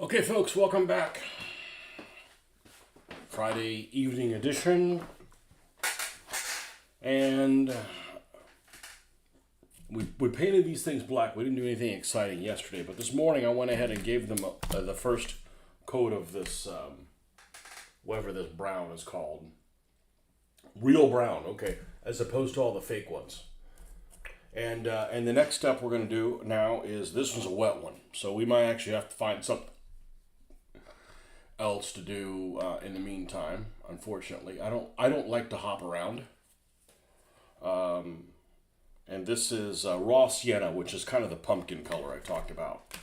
Okay, folks, welcome back. Friday evening edition. And we painted these things black. We didn't do anything exciting yesterday, but this morning I went ahead and gave them the first coat of this, whatever this brown is called. Real brown, okay, as opposed to all the fake ones. And the next step we're going to do now is, this one's a wet one, so we might actually have to find something else to do in the meantime. Unfortunately, I don't like to hop around. And this is raw sienna, which is kind of the pumpkin color I talked about.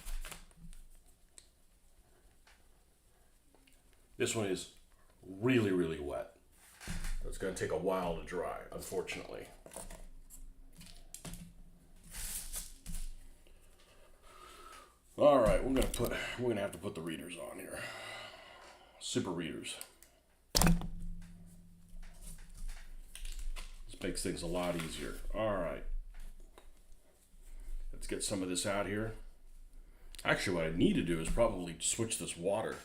This one is really, really wet. It's going to take a while to dry, unfortunately. All right, we're gonna have to put the readers on here. Super readers. This makes things a lot easier. All right. Let's get some of this out here. Actually, what I need to do is probably switch this water.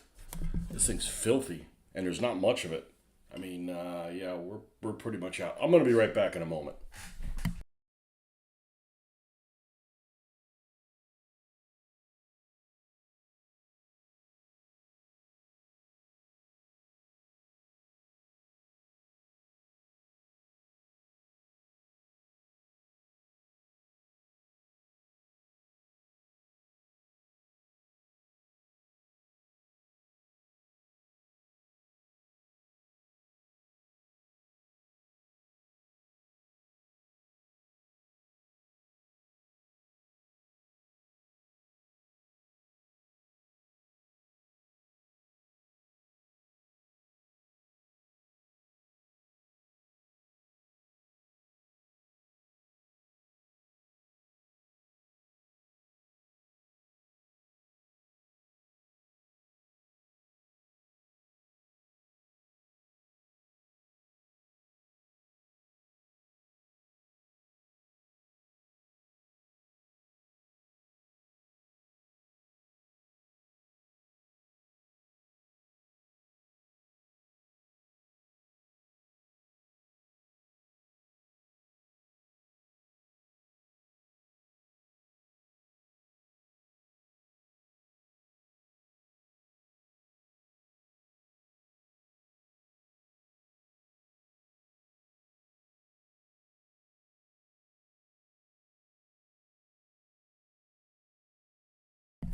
This thing's filthy, and there's not much of it. I mean, yeah, we're pretty much out. I'm gonna be right back in a moment.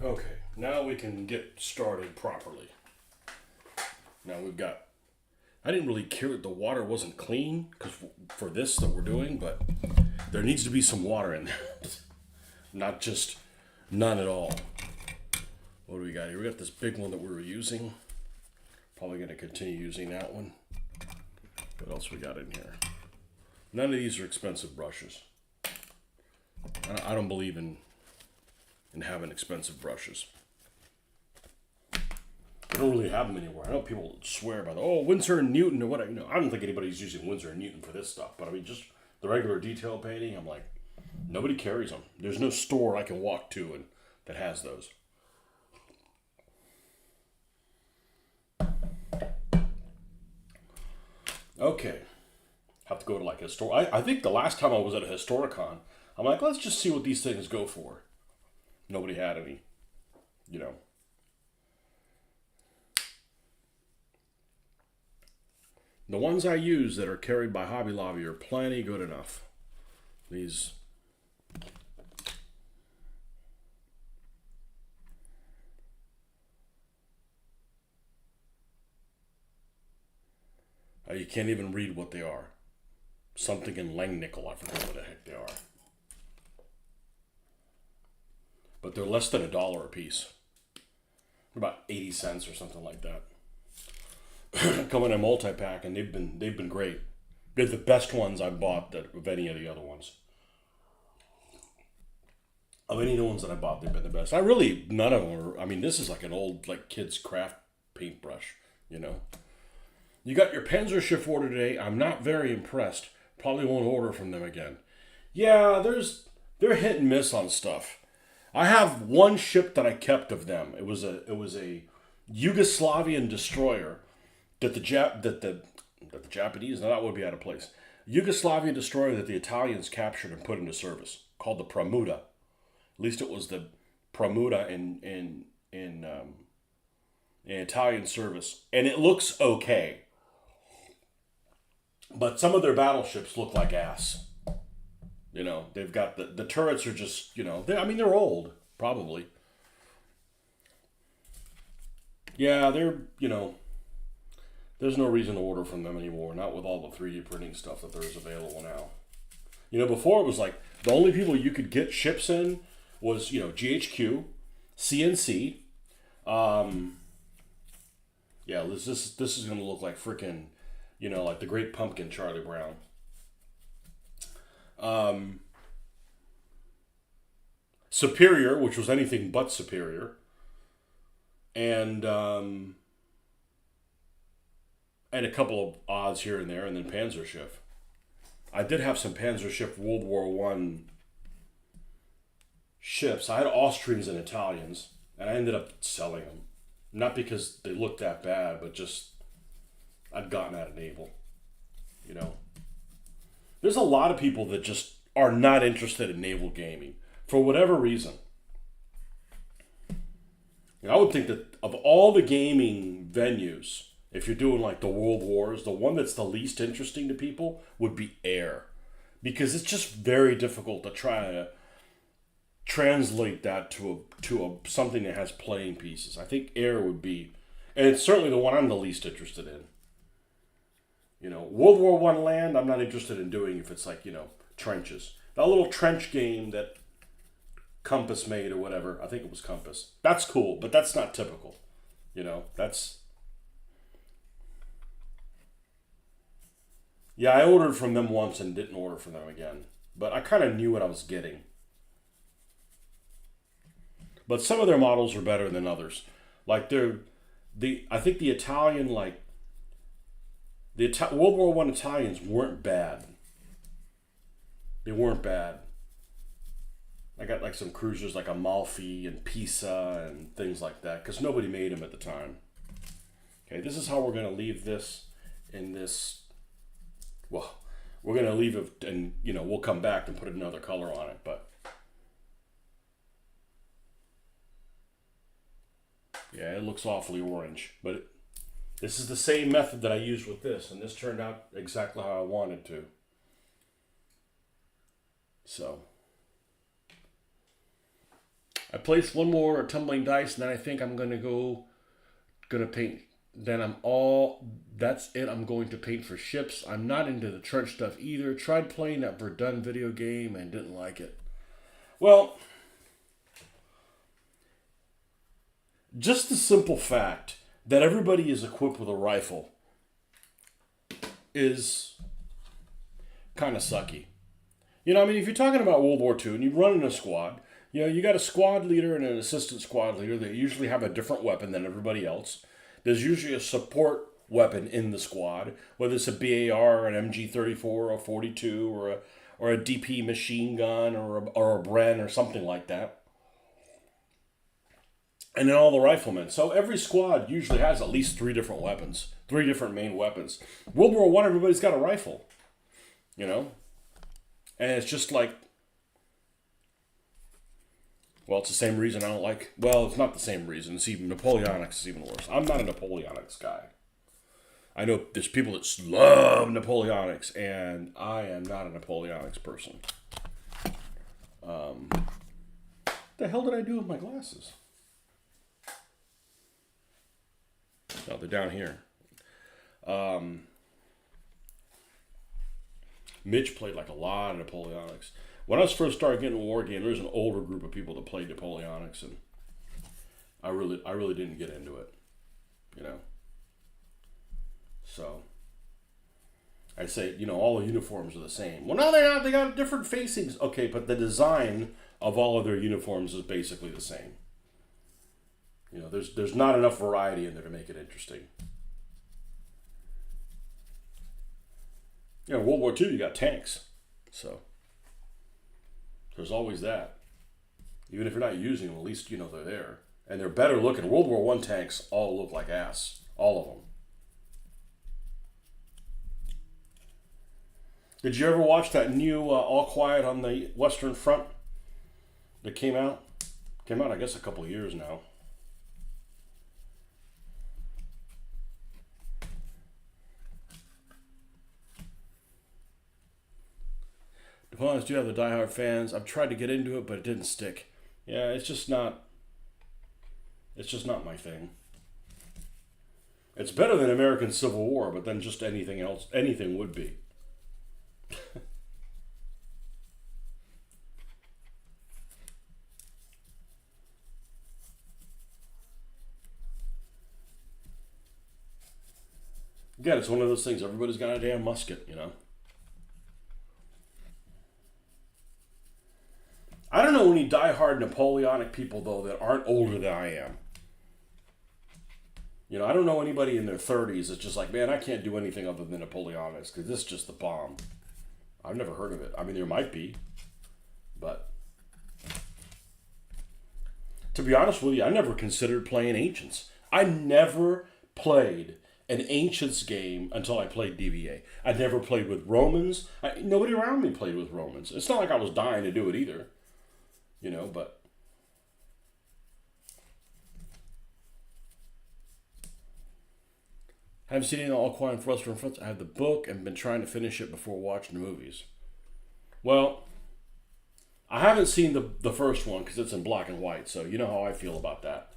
Okay, now we can get started properly. Now I didn't really care that the water wasn't clean because for this that we're doing, but there needs to be some water in there. Not just none at all. What do we got here? We got this big one that we were using. Probably going to continue using that one. What else we got in here? None of these are expensive brushes. I don't believe in having expensive brushes. I don't really have them anywhere. I know people swear by Winsor and Newton or whatever. I don't think anybody's using Winsor and Newton for this stuff. But I mean, just the regular detail painting, I'm like, nobody carries them. There's no store I can walk to and that has those. Okay. Have to go to like a store. I think the last time I was at a Historicon, I'm like, let's just see what these things go for. Nobody had any, The ones I use that are carried by Hobby Lobby are plenty good enough. These. You can't even read what they are. Something in Langnickel, I forget what the heck they are. But they're less than $1 a piece. About 80 cents or something like that. Come in a multi-pack, and they've been great. They're the best ones I've bought of any of the other ones. Of any of the ones that I bought, they've been the best. None of them are. I mean, this is like an old kid's craft paintbrush. You got your Penzer order today. I'm not very impressed. Probably won't order from them again. Yeah, they're hit and miss on stuff. I have one ship that I kept of them. It was a Yugoslavian destroyer that the Japanese, now that would be out of place. Yugoslavian destroyer that the Italians captured and put into service, called the Premuda. At least it was the Premuda in Italian service, and it looks okay. But some of their battleships look like ass. You know, they've got the turrets are just, they're old, probably. Yeah, there's no reason to order from them anymore, not with all the 3D printing stuff that there is available now. Before it was like the only people you could get ships in was, GHQ, CNC. Yeah, this is going to look like freaking, like the Great Pumpkin, Charlie Brown. Superior, which was anything but superior, and a couple of odds here and there, and then Panzerschiff. I did have some Panzerschiff World War One ships. I had Austrians and Italians, and I ended up selling them. Not because they looked that bad, but just I'd gotten out of naval. There's a lot of people that just are not interested in naval gaming for whatever reason. I would think that of all the gaming venues, if you're doing like the World Wars, the one that's the least interesting to people would be air. Because it's just very difficult to try to translate that to something that has playing pieces. I think air would be, and it's certainly the one I'm the least interested in. World War One land, I'm not interested in doing if it's like, trenches. That little trench game that Compass made or whatever, I think it was Compass. That's cool, but that's not typical. That's... Yeah, I ordered from them once and didn't order from them again. But I kind of knew what I was getting. But some of their models are better than others. Like I think the Italian, like World War One Italians weren't bad. They weren't bad. I got like some cruisers like Amalfi and Pisa and things like that because nobody made them at the time. Okay, this is how we're going to leave this in this. Well, we're going to leave it and, we'll come back and put another color on it, but. Yeah, it looks awfully orange, but this is the same method that I used with this, and this turned out exactly how I wanted to. So, I placed one more tumbling dice, and then I think I'm gonna paint. Then that's it. I'm going to paint for ships. I'm not into the trench stuff either. Tried playing that Verdun video game and didn't like it. Well, just the simple fact that everybody is equipped with a rifle is kind of sucky. If you're talking about World War II and you run in a squad, you got a squad leader and an assistant squad leader that usually have a different weapon than everybody else. There's usually a support weapon in the squad, whether it's a BAR, an MG34, or a 42, or a DP machine gun, or a Bren, or something like that. And then all the riflemen. So every squad usually has at least 3 different weapons, 3 different main weapons. World War One, everybody's got a rifle, and it's just like, well, it's the same reason I don't like. Well, it's not the same reason. It's even Napoleonics is even worse. I'm not a Napoleonics guy. I know there's people that love Napoleonics, and I am not a Napoleonics person. The hell did I do with my glasses? No, they're down here. Mitch played like a lot of Napoleonics. When I first started getting a war game, there was an older group of people that played Napoleonics, and I really didn't get into it, So I say, all the uniforms are the same. Well, no, they're not. They got different facings. Okay, but the design of all of their uniforms is basically the same. There's not enough variety in there to make it interesting. World War II, you got tanks, so there's always that. Even if you're not using them, at least you know they're there. And they're better looking. World War One tanks all look like ass. All of them. Did you ever watch that new All Quiet on the Western Front that came out? Came out, I guess, a couple of years now. Dependents do have the diehard fans. I've tried to get into it, but it didn't stick. Yeah, it's just not. It's just not my thing. It's better than American Civil War, but then just anything else, anything would be. Again, it's one of those things. Everybody's got a damn musket, you know. I don't know any diehard Napoleonic people though that aren't older than I am. You know, I don't know anybody in their 30s that's just like, man, I can't do anything other than Napoleonics because this is just the bomb. I've never heard of it. I mean, there might be, but to be honest with you, I never considered playing Ancients. I never played an Ancients game until I played DBA. I never played with Romans. Nobody around me played with Romans. It's not like I was dying to do it either, you know, but I haven't seen any All Quiet on the Western Front. I have the book and been trying to finish it before watching the movies. Well, I haven't seen the first one because it's in black and white, so you know how I feel about that.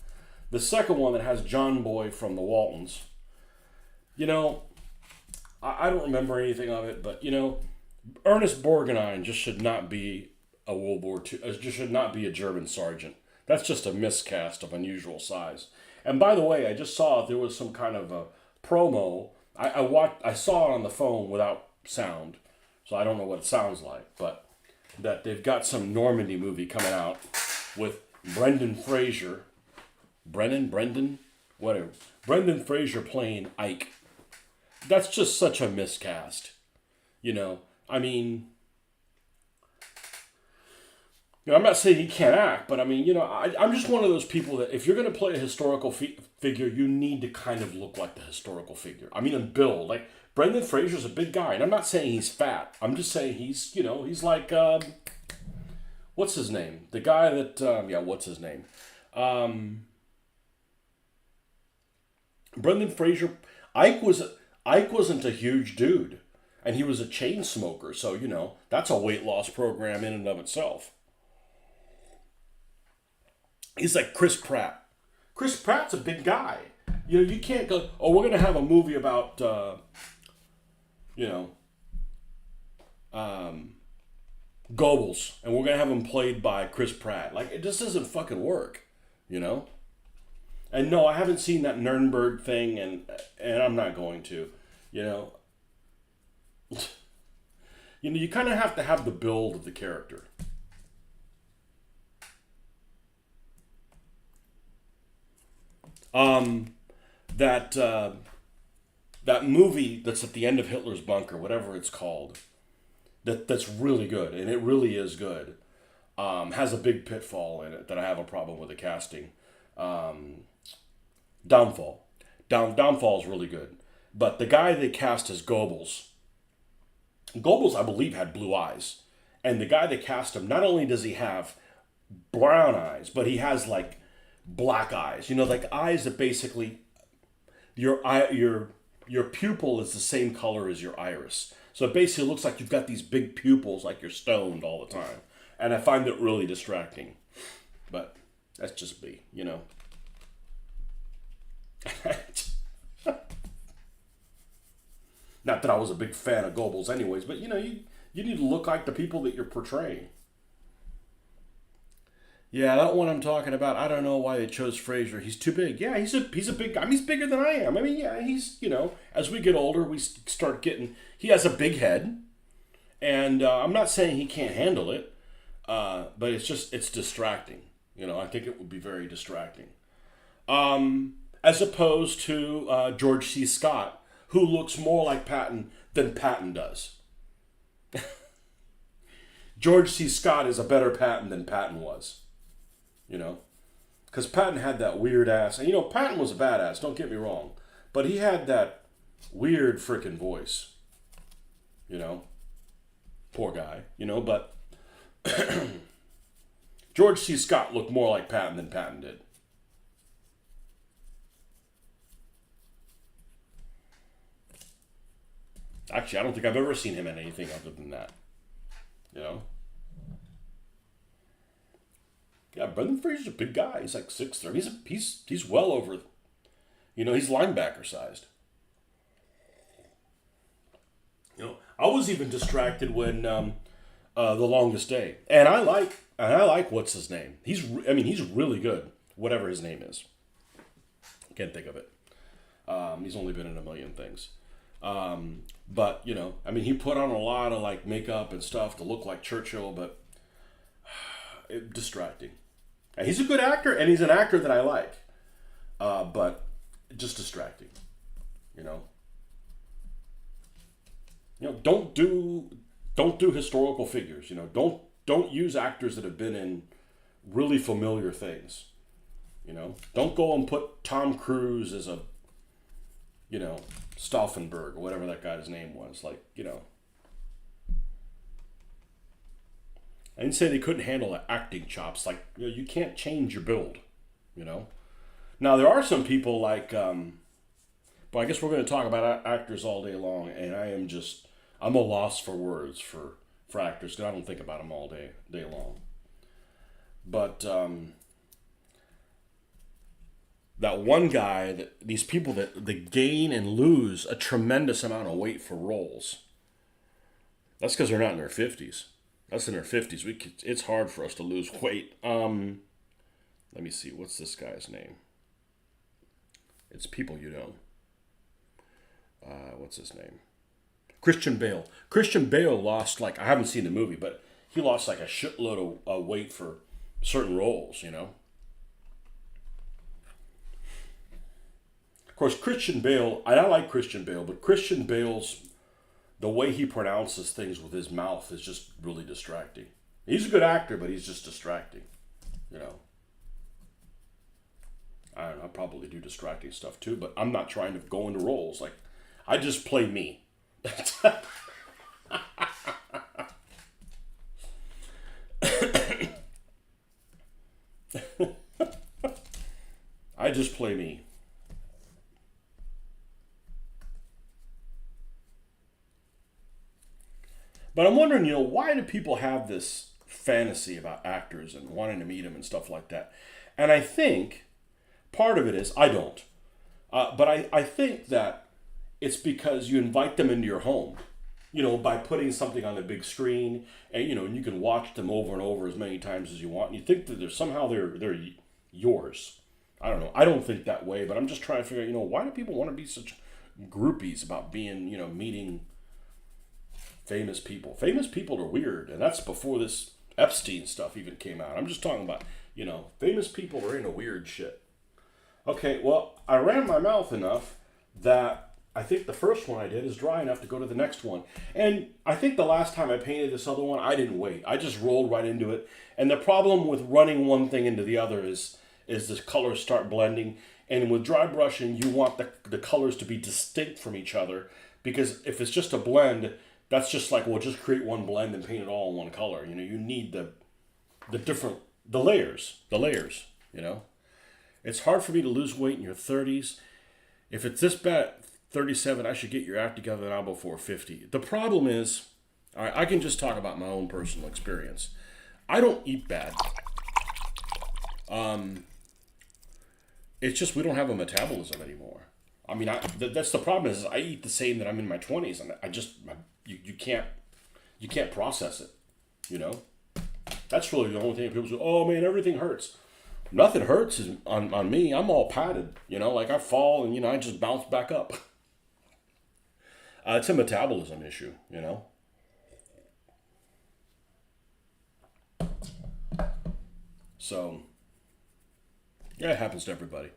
The second one that has John Boy from the Waltons, you know, I don't remember anything of it, but you know, Ernest Borgnine just should not be a World War II. Just should not be a German sergeant. That's just a miscast of unusual size. And by the way, I just saw there was some kind of a promo. I saw it on the phone without sound, so I don't know what it sounds like, but that they've got some Normandy movie coming out with Brendan Fraser, whatever. Brendan Fraser playing Ike. That's just such a miscast. You know, I mean, you know, I'm not saying he can't act, but I mean, you know, I'm just one of those people that if you're going to play a historical figure, you need to kind of look like the historical figure. I mean, in build. Like, Brendan Fraser's a big guy, and I'm not saying he's fat. I'm just saying he's, you know, he's like, what's his name? The guy that, what's his name? Brendan Fraser, Ike wasn't a huge dude, and he was a chain smoker, so, you know, that's a weight loss program in and of itself. He's like Chris Pratt. Chris Pratt's a big guy. You know, you can't go, oh, we're going to have a movie about, Goebbels, and we're going to have him played by Chris Pratt. Like, it just doesn't fucking work, you know? And no, I haven't seen that Nuremberg thing, and I'm not going to, you know? You know, you kind of have to have the build of the character. That movie that's at the end of Hitler's bunker, whatever it's called, that's really good, and it really is good. Has a big pitfall in it that I have a problem with the casting. Downfall. Downfall is really good, but the guy they cast as Goebbels, I believe, had blue eyes, and the guy they cast him, not only does he have brown eyes, but he has like black eyes. You know, like eyes that basically your pupil is the same color as your iris. So it basically looks like you've got these big pupils, like you're stoned all the time. And I find it really distracting. But that's just me, you know. Not that I was a big fan of Goebbels anyways, but you know, you need to look like the people that you're portraying. Yeah, that one I'm talking about, I don't know why they chose Fraser. He's too big. Yeah, he's a big guy. I mean, he's bigger than I am. I mean, yeah, he's, you know, as we get older, we start getting, he has a big head. And I'm not saying he can't handle it, but it's distracting. You know, I think it would be very distracting. As opposed to George C. Scott, who looks more like Patton than Patton does. George C. Scott is a better Patton than Patton was. you know, because Patton had that weird ass, and Patton was a badass. Don't get me wrong, but he had that weird freaking voice, you know. Poor guy, but George C. Scott looked more like Patton than Patton did. Actually, I don't think I've ever seen him in anything other than that. You know? Yeah, Brendan Fraser's a big guy. He's like 6'3". He's well over, he's linebacker sized. I was even distracted when The Longest Day, and I like what's his name. He's really good. Whatever his name is, can't think of it. He's only been in a million things. But he put on a lot of like makeup and stuff to look like Churchill, but distracting. And he's a good actor, and he's an actor that I like, but just distracting. Don't do historical figures. Don't use actors that have been in really familiar things. Don't go and put Tom Cruise as a Stauffenberg or whatever that guy's name was. I didn't say they couldn't handle acting chops. You can't change your build. Now there are some people like, but I guess we're going to talk about actors all day long, and I'm a loss for words for actors because I don't think about them all day long. But that one guy, these people that gain and lose a tremendous amount of weight for roles. That's because they're not in their 50s. That's in their 50s. It's hard for us to lose weight. Let me see. What's this guy's name? It's people you know. What's his name? Christian Bale. Christian Bale lost, I haven't seen the movie, but he lost a shitload of weight for certain roles, Of course, Christian Bale, and I like Christian Bale, but Christian Bale's, the way he pronounces things with his mouth is just really distracting. He's a good actor, but he's just distracting, I don't know, I probably do distracting stuff too, but I'm not trying to go into roles. I just play me. I just play me. But I'm wondering, why do people have this fantasy about actors and wanting to meet them and stuff like that? And I think part of it is, I don't. But I think that it's because you invite them into your home, by putting something on the big screen, and and you can watch them over and over as many times as you want. And you think that they're yours. I don't know. I don't think that way, but I'm just trying to figure out, why do people want to be such groupies about being, meeting famous people? Famous people are weird, and that's before this Epstein stuff even came out. I'm just talking about, famous people are into weird shit. Okay, well, I ran my mouth enough that I think the first one I did is dry enough to go to the next one. And I think the last time I painted this other one, I didn't wait. I just rolled right into it. And the problem with running one thing into the other is the colors start blending. And with dry brushing, you want the colors to be distinct from each other. Because if it's just a blend, that's just just create one blend and paint it all in one color. You need the layers. It's hard for me to lose weight in your 30s. If it's this bad, 37, I should get your act together now before 50. The problem is, all right, I can just talk about my own personal experience. I don't eat bad. It's just we don't have a metabolism anymore. That's the problem is I eat the same that I'm in my 20s, and you can't process it. That's really the only thing people say. Oh man, everything hurts. Nothing hurts on me. I'm all padded. I fall and I just bounce back up. It's a metabolism issue. So yeah, it happens to everybody.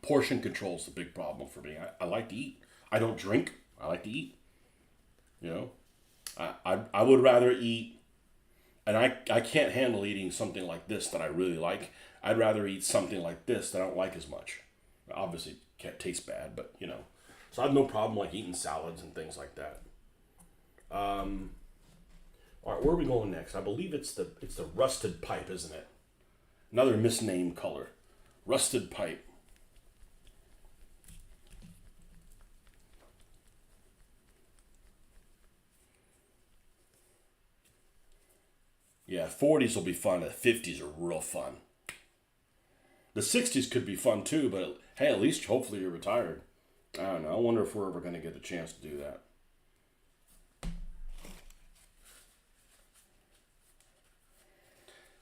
Portion control is the big problem for me. I like to eat. I don't drink. I like to eat. I would rather eat And I can't handle eating something like this that I really like. I'd rather eat something like this that I don't like as much. Obviously, it can't taste bad, but you know. So I have no problem like eating salads and things like that. All right, where are we going next? I believe it's the rusted pipe, isn't it? Another misnamed color, rusted pipe. Yeah, 40s will be fun. The 50s are real fun. The 60s could be fun too, but hey, at least hopefully you're retired. I don't know. I wonder if we're ever going to get the chance to do that.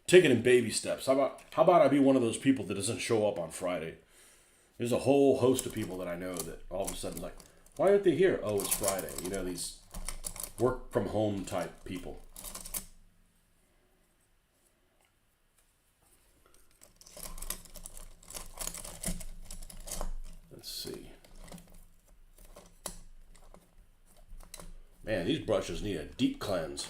Take it in baby steps. How about I be one of those people that doesn't show up on Friday? There's a whole host of people that I know that all of a sudden like, why aren't they here? Oh, it's Friday. You know, these work from home type people. Let's see. Man, these brushes need a deep cleanse.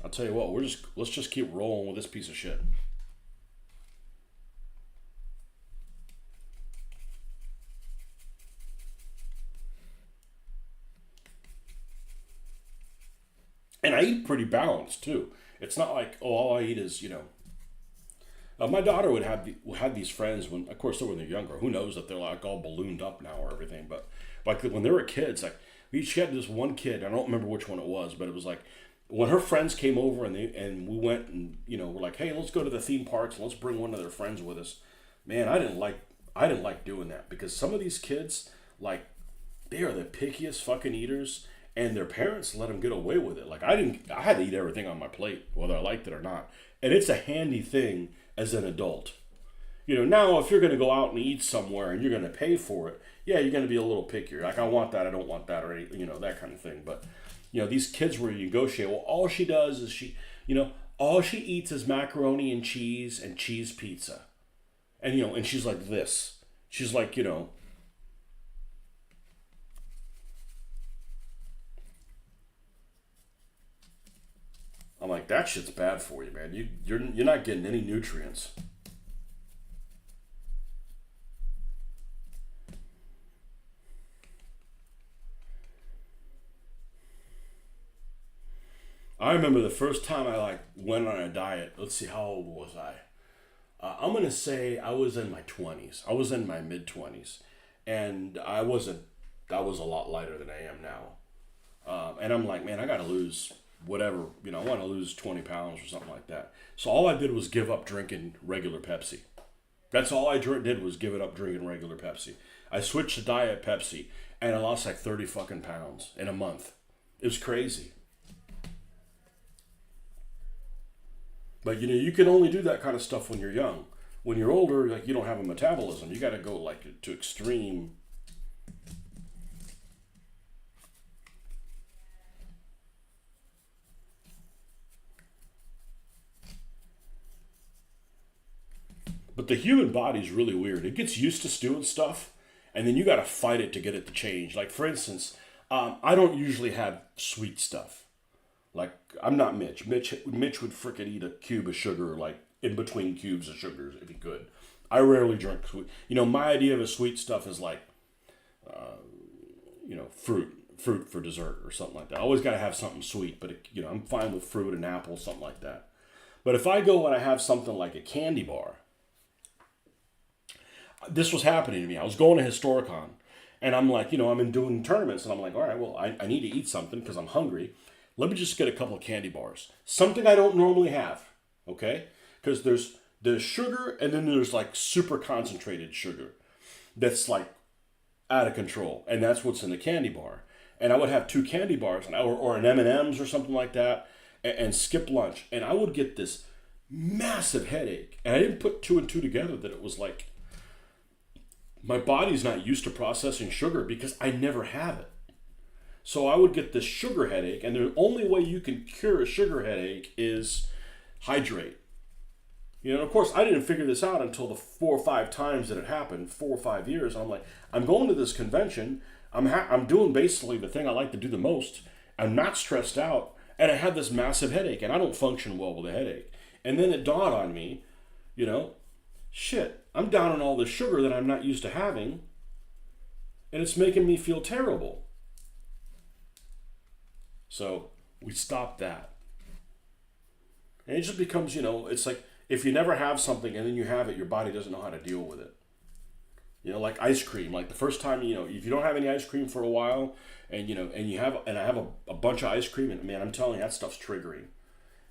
I'll tell you what, let's just keep rolling with this piece of shit. And I eat pretty balanced too. It's not like, oh, all I eat is, my daughter would have these friends when, of course, when they're younger. Who knows that they're like all ballooned up now or everything? But like when they were kids, like she had this one kid. I don't remember which one it was, but it was like when her friends came over and we went and we're like, hey, let's go to the theme parks and let's bring one of their friends with us. Man, I didn't like doing that because some of these kids like they are the pickiest fucking eaters. And their parents let them get away with it. Like I had to eat everything on my plate, whether I liked it or not. And it's a handy thing as an adult. Now if you're going to go out and eat somewhere and you're going to pay for it, yeah, you're going to be a little pickier. Like I want that, I don't want that, or that kind of thing. But these kids where you negotiate, well, all she does is all she eats is macaroni and cheese pizza, and she's like this. She's like I'm like, that shit's bad for you, man. You're not getting any nutrients. I remember the first time I like went on a diet. Let's see, how old was I? I'm gonna say I was in my 20s. I was in my mid 20s, and I was a lot lighter than I am now. And I'm like, man, I gotta lose whatever. I want to lose 20 pounds or something like that. So all I did was give up drinking regular Pepsi. That's all I did was give it up drinking regular Pepsi. I switched to Diet Pepsi, and I lost like 30 fucking pounds in a month. It was crazy. But you can only do that kind of stuff when you're young. When you're older, like you don't have a metabolism. You got to go like to extreme. But the human body is really weird. It gets used to stewing stuff, and then you got to fight it to get it to change. Like for instance, I don't usually have sweet stuff. Like I'm not Mitch. Mitch would frickin' eat a cube of sugar, like in between cubes of sugars if he could. I rarely drink sweet. My idea of a sweet stuff is like, fruit for dessert or something like that. I always got to have something sweet, but I'm fine with fruit and apple, something like that. But if I go and I have something like a candy bar, this was happening to me. I was going to Historicon, and I'm like, I'm in doing tournaments, and I'm like, all right, well, I need to eat something because I'm hungry. Let me just get a couple of candy bars. Something I don't normally have, okay? Because there's sugar, and then there's like super concentrated sugar that's like out of control, and that's what's in the candy bar. And I would have two candy bars, or an M&Ms or something like that, and skip lunch, and I would get this massive headache. And I didn't put two and two together that it was like my body's not used to processing sugar because I never have it. So I would get this sugar headache, and the only way you can cure a sugar headache is hydrate. And of course, I didn't figure this out until the 4 or 5 times that it happened, 4 or 5 years. And I'm like, I'm going to this convention. I'm doing basically the thing I like to do the most. I'm not stressed out, And I had this massive headache, and I don't function well with a headache. And then it dawned on me, you know, shit, I'm down on all this sugar that I'm not used to having, and it's making me feel terrible. So we stopped that. And it just becomes, it's like if you never have something and then you have it, your body doesn't know how to deal with it. Like ice cream. Like the first time, if you don't have any ice cream for a while, and I have a bunch of ice cream, and man, I'm telling you, that stuff's triggering.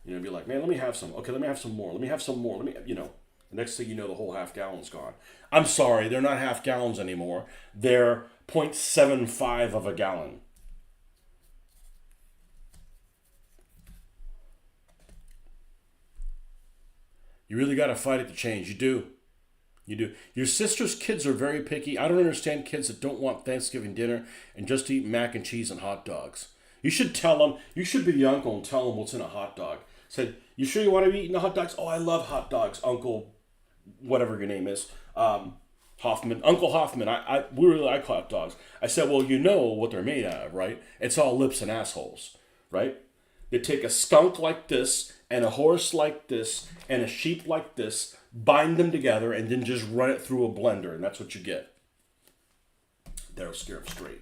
Be like, man, let me have some. Okay, let me have some more. Let me have some more. The next thing you know, the whole half gallon's gone. I'm sorry, they're not half gallons anymore. They're 0.75 of a gallon. You really got to fight it to change. You do. You do. Your sister's kids are very picky. I don't understand kids that don't want Thanksgiving dinner and just eat mac and cheese and hot dogs. You should tell them. You should be the uncle and tell them what's in a hot dog. Said, you sure you want to be eating the hot dogs? Oh, I love hot dogs, Uncle, whatever your name is, Hoffman, Uncle Hoffman. We really like hot dogs. I said, well, you know what they're made out of, right? It's all lips and assholes, right? They take a skunk like this and a horse like this and a sheep like this, bind them together, and then just run it through a blender, and that's what you get. That'll scare them straight.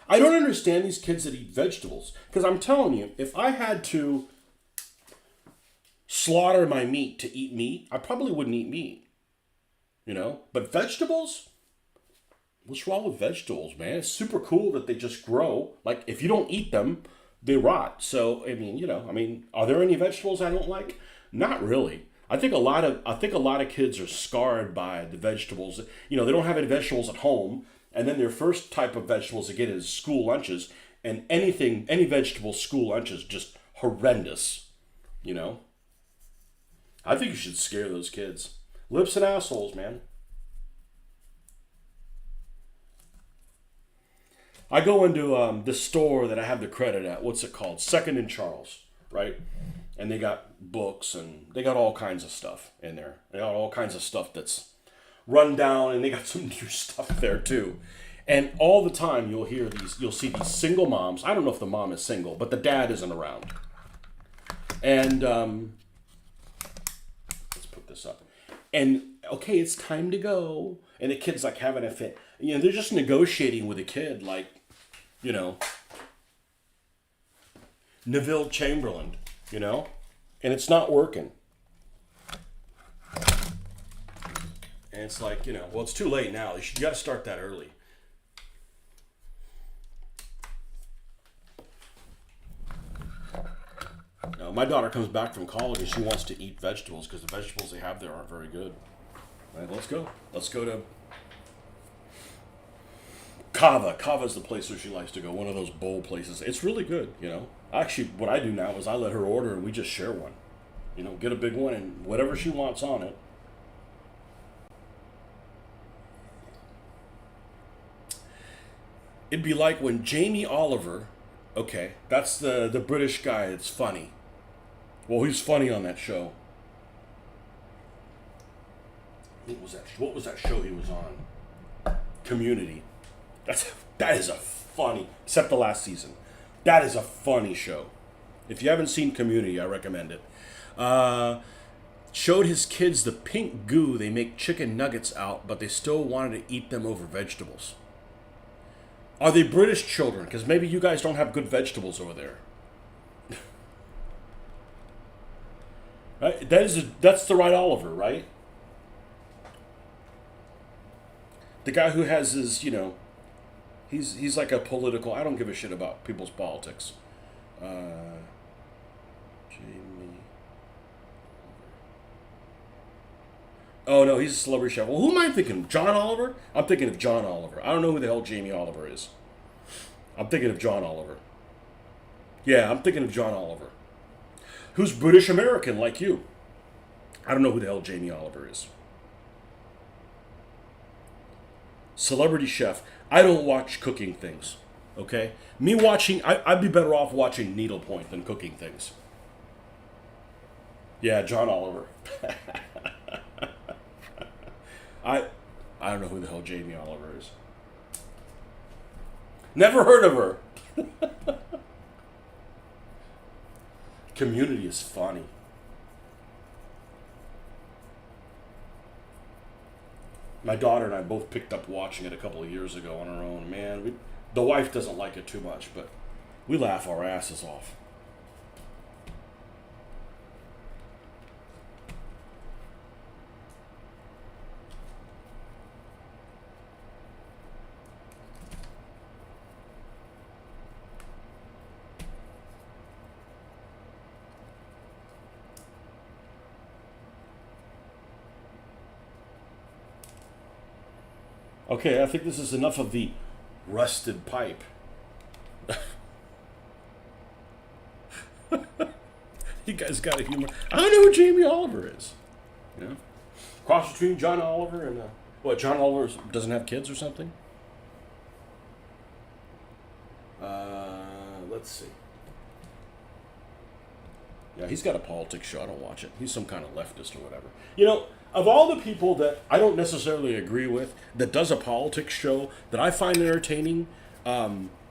I don't understand these kids that eat vegetables, because I'm telling you, if I had to slaughter my meat to eat meat, I probably wouldn't eat meat. But vegetables? What's wrong with vegetables, man? It's super cool that they just grow. Like, if you don't eat them, they rot. So, are there any vegetables I don't like? Not really. I think a lot of kids are scarred by the vegetables. They don't have any vegetables at home, and then their first type of vegetables they get is school lunches, and any vegetable school lunch is just horrendous. I think you should scare those kids. Lips and assholes, man. I go into the store that I have the credit at. What's it called? Second and Charles, right? And they got books and they got all kinds of stuff in there. They got all kinds of stuff that's run down, and they got some new stuff there too. And all the time you'll see these single moms. I don't know if the mom is single, but the dad isn't around. And let's put this up. And okay, it's time to go. And the kid's like having a fit. They're just negotiating with a kid like, Neville Chamberlain, and it's not working. And it's like, well, it's too late now. You got to start that early. Now, my daughter comes back from college and she wants to eat vegetables because the vegetables they have there aren't very good. All right, let's go. Let's go to Kava. Kava's the place where she likes to go, one of those bowl places. It's really good, Actually, what I do now is I let her order and we just share one. Get a big one and whatever she wants on it. It'd be like when Jamie Oliver, okay, that's the British guy that's funny. Well, he's funny on that show. What was that show he was on? Community. That is a funny, except the last season. That is a funny show. If you haven't seen Community, I recommend it. Showed his kids the pink goo they make chicken nuggets out, but they still wanted to eat them over vegetables. Are they British children? Because maybe you guys don't have good vegetables over there. Right? That's the right Oliver, right? The guy who has his, he's like a political. I don't give a shit about people's politics. Jamie. Oh no, he's a celebrity chef. Well, who am I thinking? John Oliver? I'm thinking of John Oliver. I don't know who the hell Jamie Oliver is. I'm thinking of John Oliver. Yeah, I'm thinking of John Oliver. Who's British American like you? I don't know who the hell Jamie Oliver is. Celebrity chef. I don't watch cooking things. Okay? I'd be better off watching Needlepoint than cooking things. Yeah, John Oliver. I don't know who the hell Jamie Oliver is. Never heard of her. Community is funny. My daughter and I both picked up watching it a couple of years ago on our own. Man, the wife doesn't like it too much, but we laugh our asses off. Okay, I think this is enough of the rusted pipe. You guys got a humor. I don't know who Jamie Oliver is. You know, cross between John Oliver and what? John Oliver doesn't have kids or something. Let's see. Yeah, he's got a politics show. I don't watch it. He's some kind of leftist or whatever. You know, of all the people that I don't necessarily agree with that does a politics show that I find entertaining,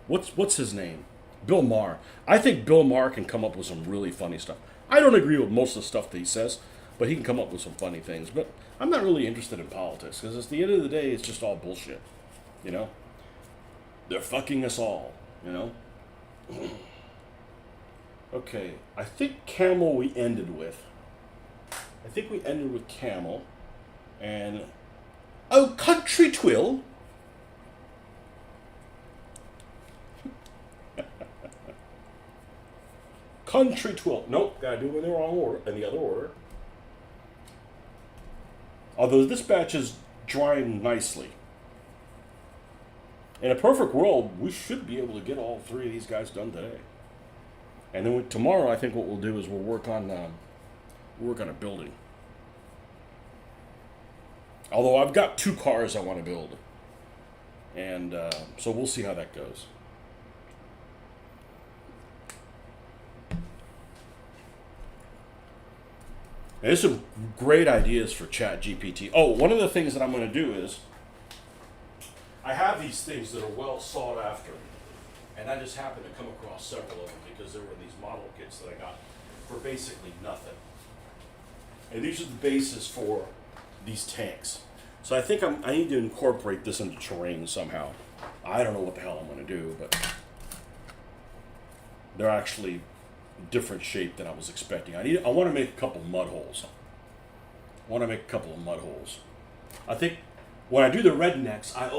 what's his name? Bill Maher. I think Bill Maher can come up with some really funny stuff. I don't agree with most of the stuff that he says, but he can come up with some funny things. But I'm not really interested in politics because at the end of the day, it's just all bullshit. You know? They're fucking us all. You know? Okay, I think Camel we ended with. I think we ended with Camel. And... Oh, Country Twill! Country Twill. Nope, gotta do it in the wrong order, in the other order. Although this batch is drying nicely. In a perfect world, we should be able to get all three of these guys done today. And then tomorrow, I think what we'll do is we'll work on a building. Although I've got 2 cars I want to build, and so we'll see how that goes. There's some great ideas for ChatGPT. Oh, one of the things that I'm going to do is I have these things that are well sought after, and I just happened to come across several of them because there were these model kits that I got for basically nothing. And these are the bases for these tanks. So I think I need to incorporate this into terrain somehow. I don't know what the hell I'm going to do, but they're actually different shape than I was expecting. I want to make a couple of mud holes. I think when I do the rednecks, I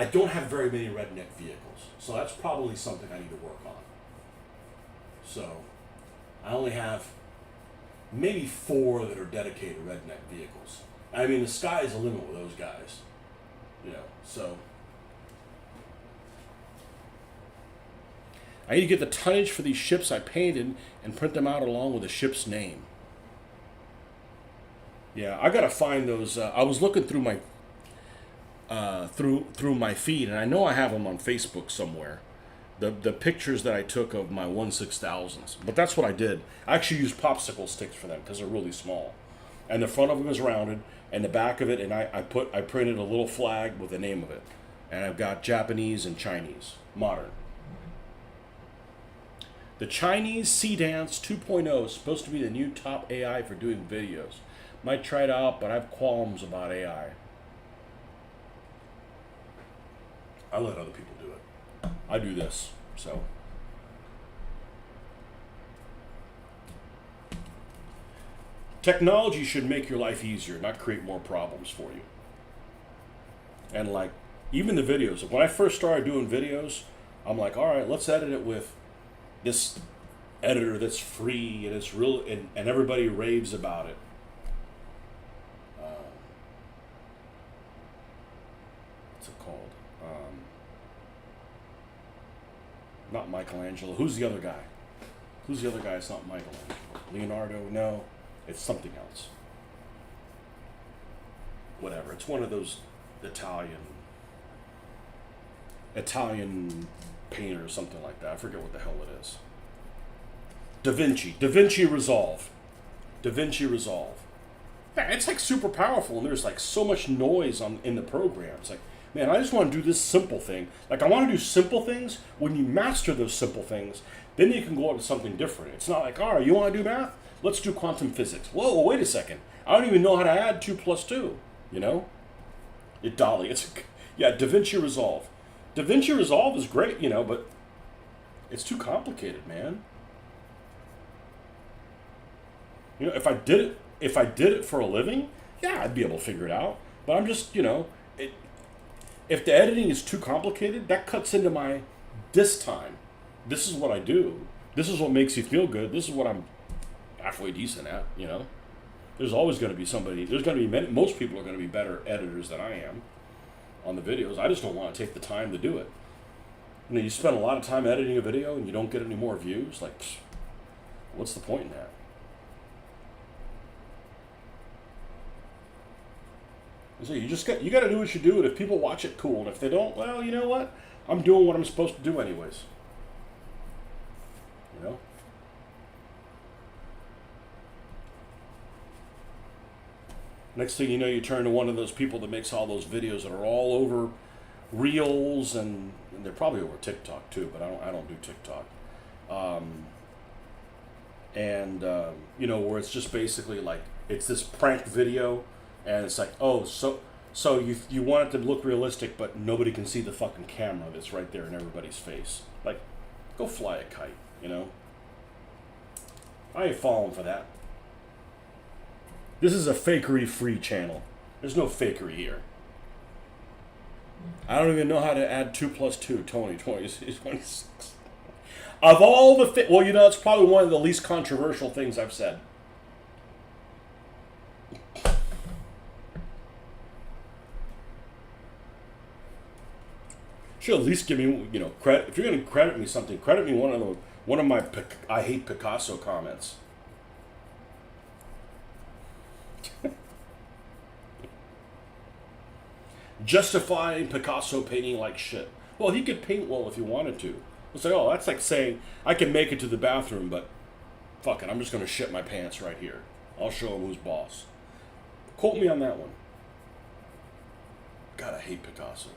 don't have very many redneck vehicles. So that's probably something I need to work on. So I only have maybe 4 that are dedicated redneck vehicles. I mean, the sky's the limit with those guys. You know, so I need to get the tonnage for these ships I painted and print them out along with the ship's name. Yeah, I gotta find those. I was looking through my through my feed, and I know I have them on Facebook somewhere. The pictures that I took of my 1/6000s. But that's what I did. I actually used popsicle sticks for them because they're really small. And the front of them is rounded, and the back of it, and I printed a little flag with the name of it. And I've got Japanese and Chinese, modern. The Chinese Sea Dance 2.0 is supposed to be the new top AI for doing videos. Might try it out, but I have qualms about AI. I let other people do it. I do this, so. Technology should make your life easier, not create more problems for you. And like, even the videos. When I first started doing videos, I'm like, all right, let's edit it with this editor that's free and it's real, and everybody raves about it. What's it called? Not Michelangelo. Who's the other guy? Who's the other guy? It's not Michelangelo. Leonardo? No, it's something else. Whatever. It's one of those Italian painter or something like that. I forget what the hell it is. Da Vinci Resolve. Yeah, it's like super powerful, and there's like so much noise in the program. It's like, man, I just want to do this simple thing. Like, I want to do simple things. When you master those simple things, then you can go on to something different. It's not like, all right, you want to do math? Let's do quantum physics. Whoa, wait a second. I don't even know how to add 2 plus 2, you know? Yeah, DaVinci Resolve. DaVinci Resolve is great, you know, but it's too complicated, man. You know, if I did it for a living, yeah, I'd be able to figure it out. But I'm just, you know, if the editing is too complicated, that cuts into my this time. This is what I do. This is what makes you feel good. This is what I'm halfway decent at, you know. There's always going to be somebody, most people are going to be better editors than I am on the videos. I just don't want to take the time to do it. You know, you spend a lot of time editing a video and you don't get any more views, like, what's the point in that? So you got to do what you do, and if people watch it, cool. And if they don't, well, you know what? I'm doing what I'm supposed to do anyways. You know? Next thing you know, you turn to one of those people that makes all those videos that are all over Reels, and they're probably over TikTok too, but I don't do TikTok. You know, where it's just basically like, it's this prank video, and it's like, oh, so you want it to look realistic, but nobody can see the fucking camera that's right there in everybody's face. Like, go fly a kite, you know? I ain't falling for that. This is a fakery-free channel. There's no fakery here. I don't even know how to add 2 plus 2, Tony. 26. Of all the... well, you know, it's probably one of the least controversial things I've said. Should at least give me, you know, credit. If you're going to credit me something, credit me one of my I hate Picasso comments. Justifying Picasso painting like shit. Well, he could paint well if he wanted to. It's like, oh, that's like saying I can make it to the bathroom, but fuck it, I'm just going to shit my pants right here. I'll show him who's boss. Quote me on that one. God, I hate Picasso.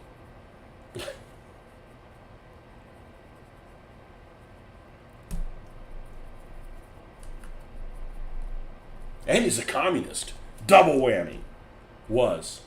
And he's a communist. Double whammy. Was.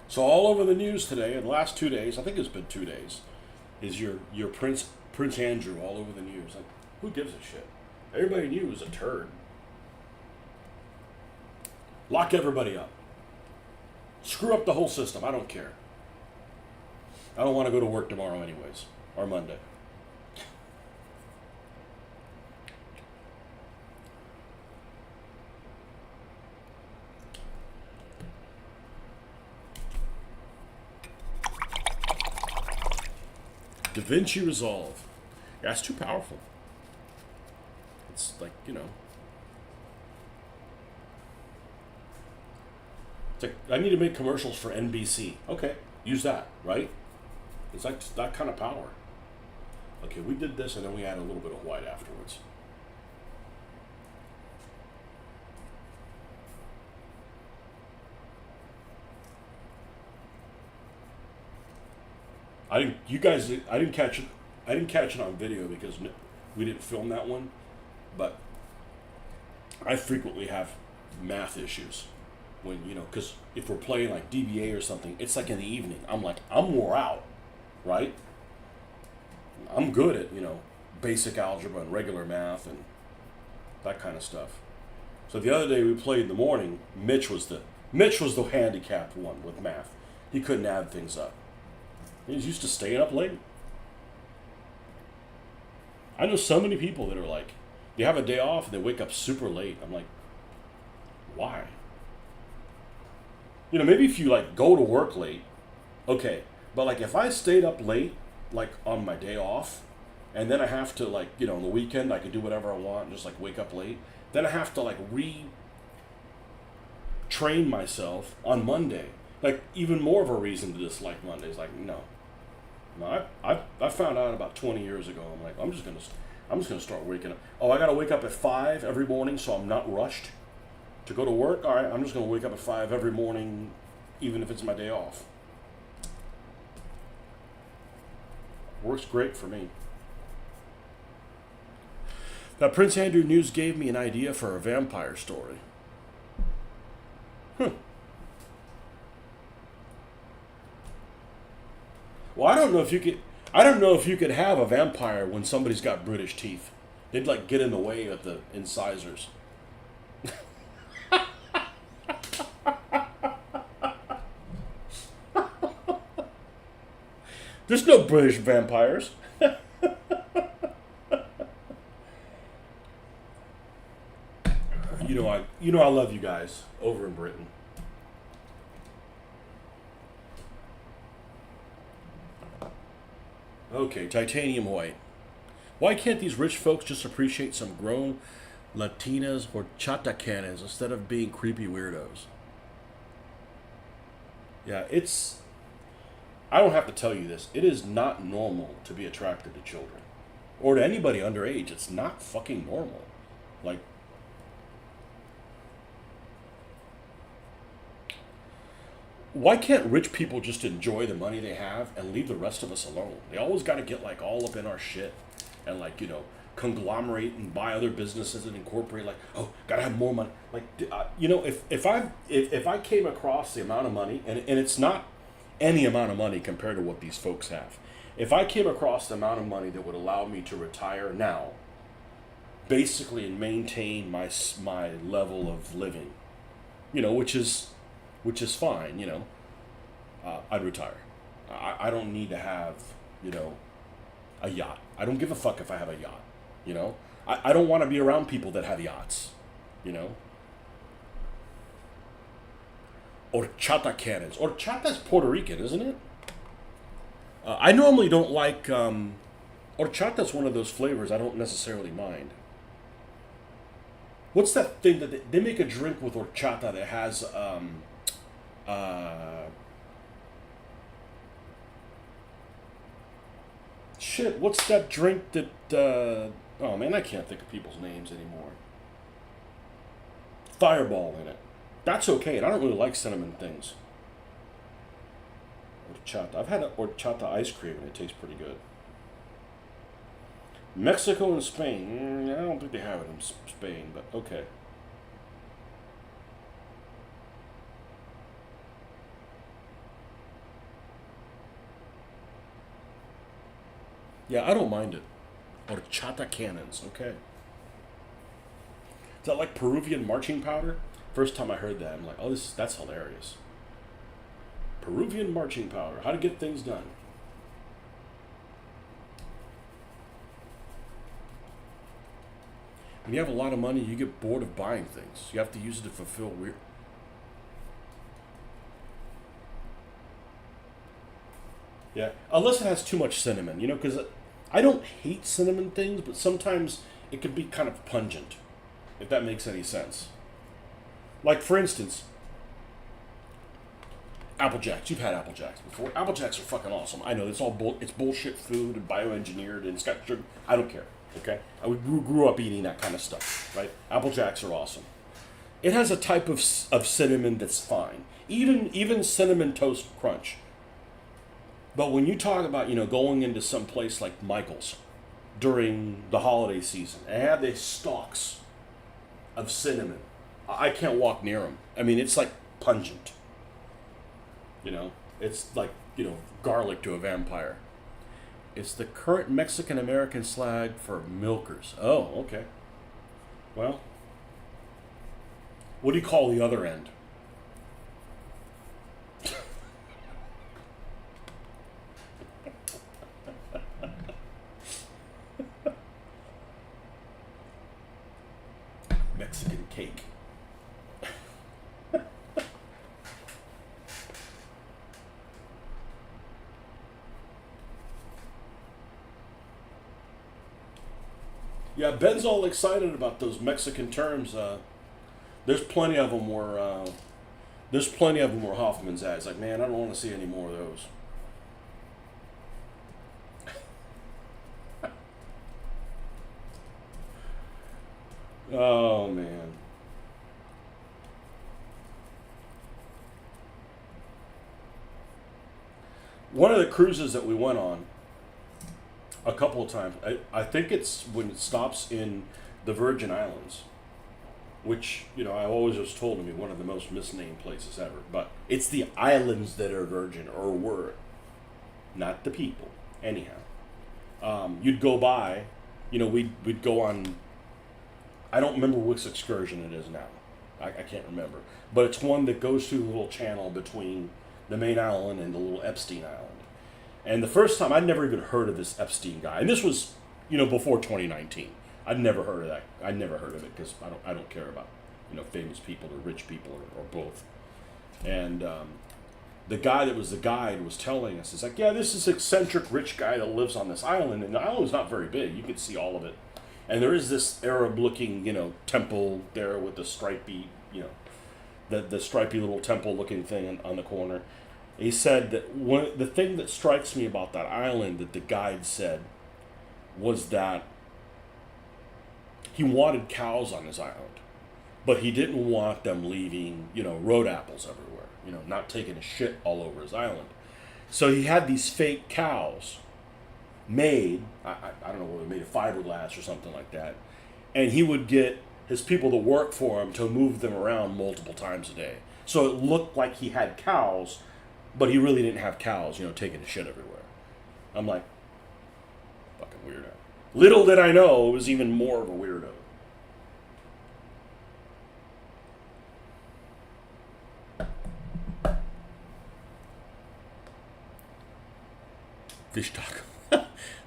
So all over the news today, in the last 2 days, I think it's been 2 days, is your Prince Andrew all over the news. Like, who gives a shit? Everybody knew he was a turd. Lock everybody up. Screw up the whole system. I don't care. I don't want to go to work tomorrow anyways, or Monday. DaVinci Resolve. Yeah, it's too powerful. It's like, you know. It's like, I need to make commercials for NBC. Okay, use that, right? It's like that kind of power. Okay, we did this and then we add a little bit of white afterwards. I didn't catch it on video because we didn't film that one, but I frequently have math issues when, you know, because if we're playing like DBA or something, it's like in the evening. I'm wore out, right? I'm good at, you know, basic algebra and regular math and that kind of stuff. So the other day we played in the morning. Mitch was the handicapped one with math. He couldn't add things up. He's used to staying up late. I know so many people that are like, they have a day off and they wake up super late. I'm like, why? You know, maybe if you like go to work late, okay. But like if I stayed up late, like on my day off, and then I have to like, you know, on the weekend I can do whatever I want and just like wake up late. Then I have to like retrain myself on Monday. Like even more of a reason to dislike Mondays. Like no, no. I found out about 20 years ago. I'm like I'm just gonna start waking up. Oh, I gotta wake up at 5 every morning so I'm not rushed to go to work. All right, I'm just gonna wake up at 5 every morning, even if it's my day off. Works great for me. Now, Prince Andrew News gave me an idea for a vampire story. Well, I don't know if you could. I don't know if you could have a vampire when somebody's got British teeth. They'd like get in the way of the incisors. There's no British vampires. You know I love you guys over in Britain. Okay, titanium white. Why can't these rich folks just appreciate some grown Latinas or chata cannons instead of being creepy weirdos? Yeah, it's. I don't have to tell you this. It is not normal to be attracted to children. Or to anybody underage. It's not fucking normal. Like, why can't rich people just enjoy the money they have and leave the rest of us alone? They always got to get like all up in our shit and like, you know, conglomerate and buy other businesses and incorporate like, oh, gotta have more money. Like, you know, if I came across the amount of money, and it's not any amount of money compared to what these folks have. If I came across the amount of money that would allow me to retire now, basically, and maintain my level of living, you know, which is fine, you know, I'd retire. I don't need to have, you know, a yacht. I don't give a fuck if I have a yacht, you know. I don't want to be around people that have yachts, you know. Horchata cannons. Horchata's Puerto Rican, isn't it? I normally don't like horchata's one of those flavors I don't necessarily mind. What's that thing that they make a drink with horchata that has shit, what's that drink that oh man, I can't think of people's names anymore. Fireball in it. That's okay, and I don't really like cinnamon things. Horchata. I've had a horchata ice cream and it tastes pretty good. Mexico and Spain. I don't think they have it in Spain, but okay. Yeah, I don't mind it. Horchata cannons, okay. Is that like Peruvian marching powder? First time I heard that, I'm like, oh, that's hilarious. Peruvian marching powder. How to get things done. When you have a lot of money, you get bored of buying things. You have to use it to fulfill weird. Yeah, unless it has too much cinnamon, you know, because I don't hate cinnamon things, but sometimes it can be kind of pungent, if that makes any sense. Like, for instance, Apple Jacks. You've had Apple Jacks before. Apple Jacks are fucking awesome. I know it's it's bullshit food and bioengineered and it's got sugar. I don't care. Okay, I grew up eating that kind of stuff. Right? Apple Jacks are awesome. It has a type of cinnamon that's fine. Even cinnamon toast crunch. But when you talk about, you know, going into some place like Michael's during the holiday season and have these stalks of cinnamon, I can't walk near them. I mean, it's like pungent. You know, it's like, you know, garlic to a vampire. It's the current Mexican-American slang for milkers. Oh, okay. Well, what do you call the other end? Mexican cake. Yeah, Ben's all excited about those Mexican terms. There's plenty of them where Hoffman's at. It's like, man, I don't want to see any more of those. Oh man. One of the cruises that we went on a couple of times, I think it's when it stops in the Virgin Islands, which, I always was told to be one of the most misnamed places ever. But it's the islands that are virgin, or were, not the people. Anyhow, you'd go by, we'd go on. I don't remember which excursion it is now. I can't remember, but it's one that goes through the little channel between the main island and the little Epstein Island. And the first time, I'd never even heard of this Epstein guy, and this was, before 2019. I'd never heard of that. I'd never heard of it because I don't care about, famous people or rich people or both. And the guy that was the guide was telling us, it's like, yeah, this is eccentric rich guy that lives on this island, and the island's not very big. You could see all of it. And there is this Arab-looking, temple there with the stripy, the stripy little temple-looking thing on the corner. He said that the thing that strikes me about that island that the guide said was that he wanted cows on his island, but he didn't want them leaving, road apples everywhere, not taking a shit all over his island. So he had these fake cows made, I don't know, whether made of fiberglass or something like that, and he would get his people to work for him to move them around multiple times a day. So it looked like he had cows, but he really didn't have cows, taking a shit everywhere. I'm like, fucking weirdo. Little did I know it was even more of a weirdo. Fish taco.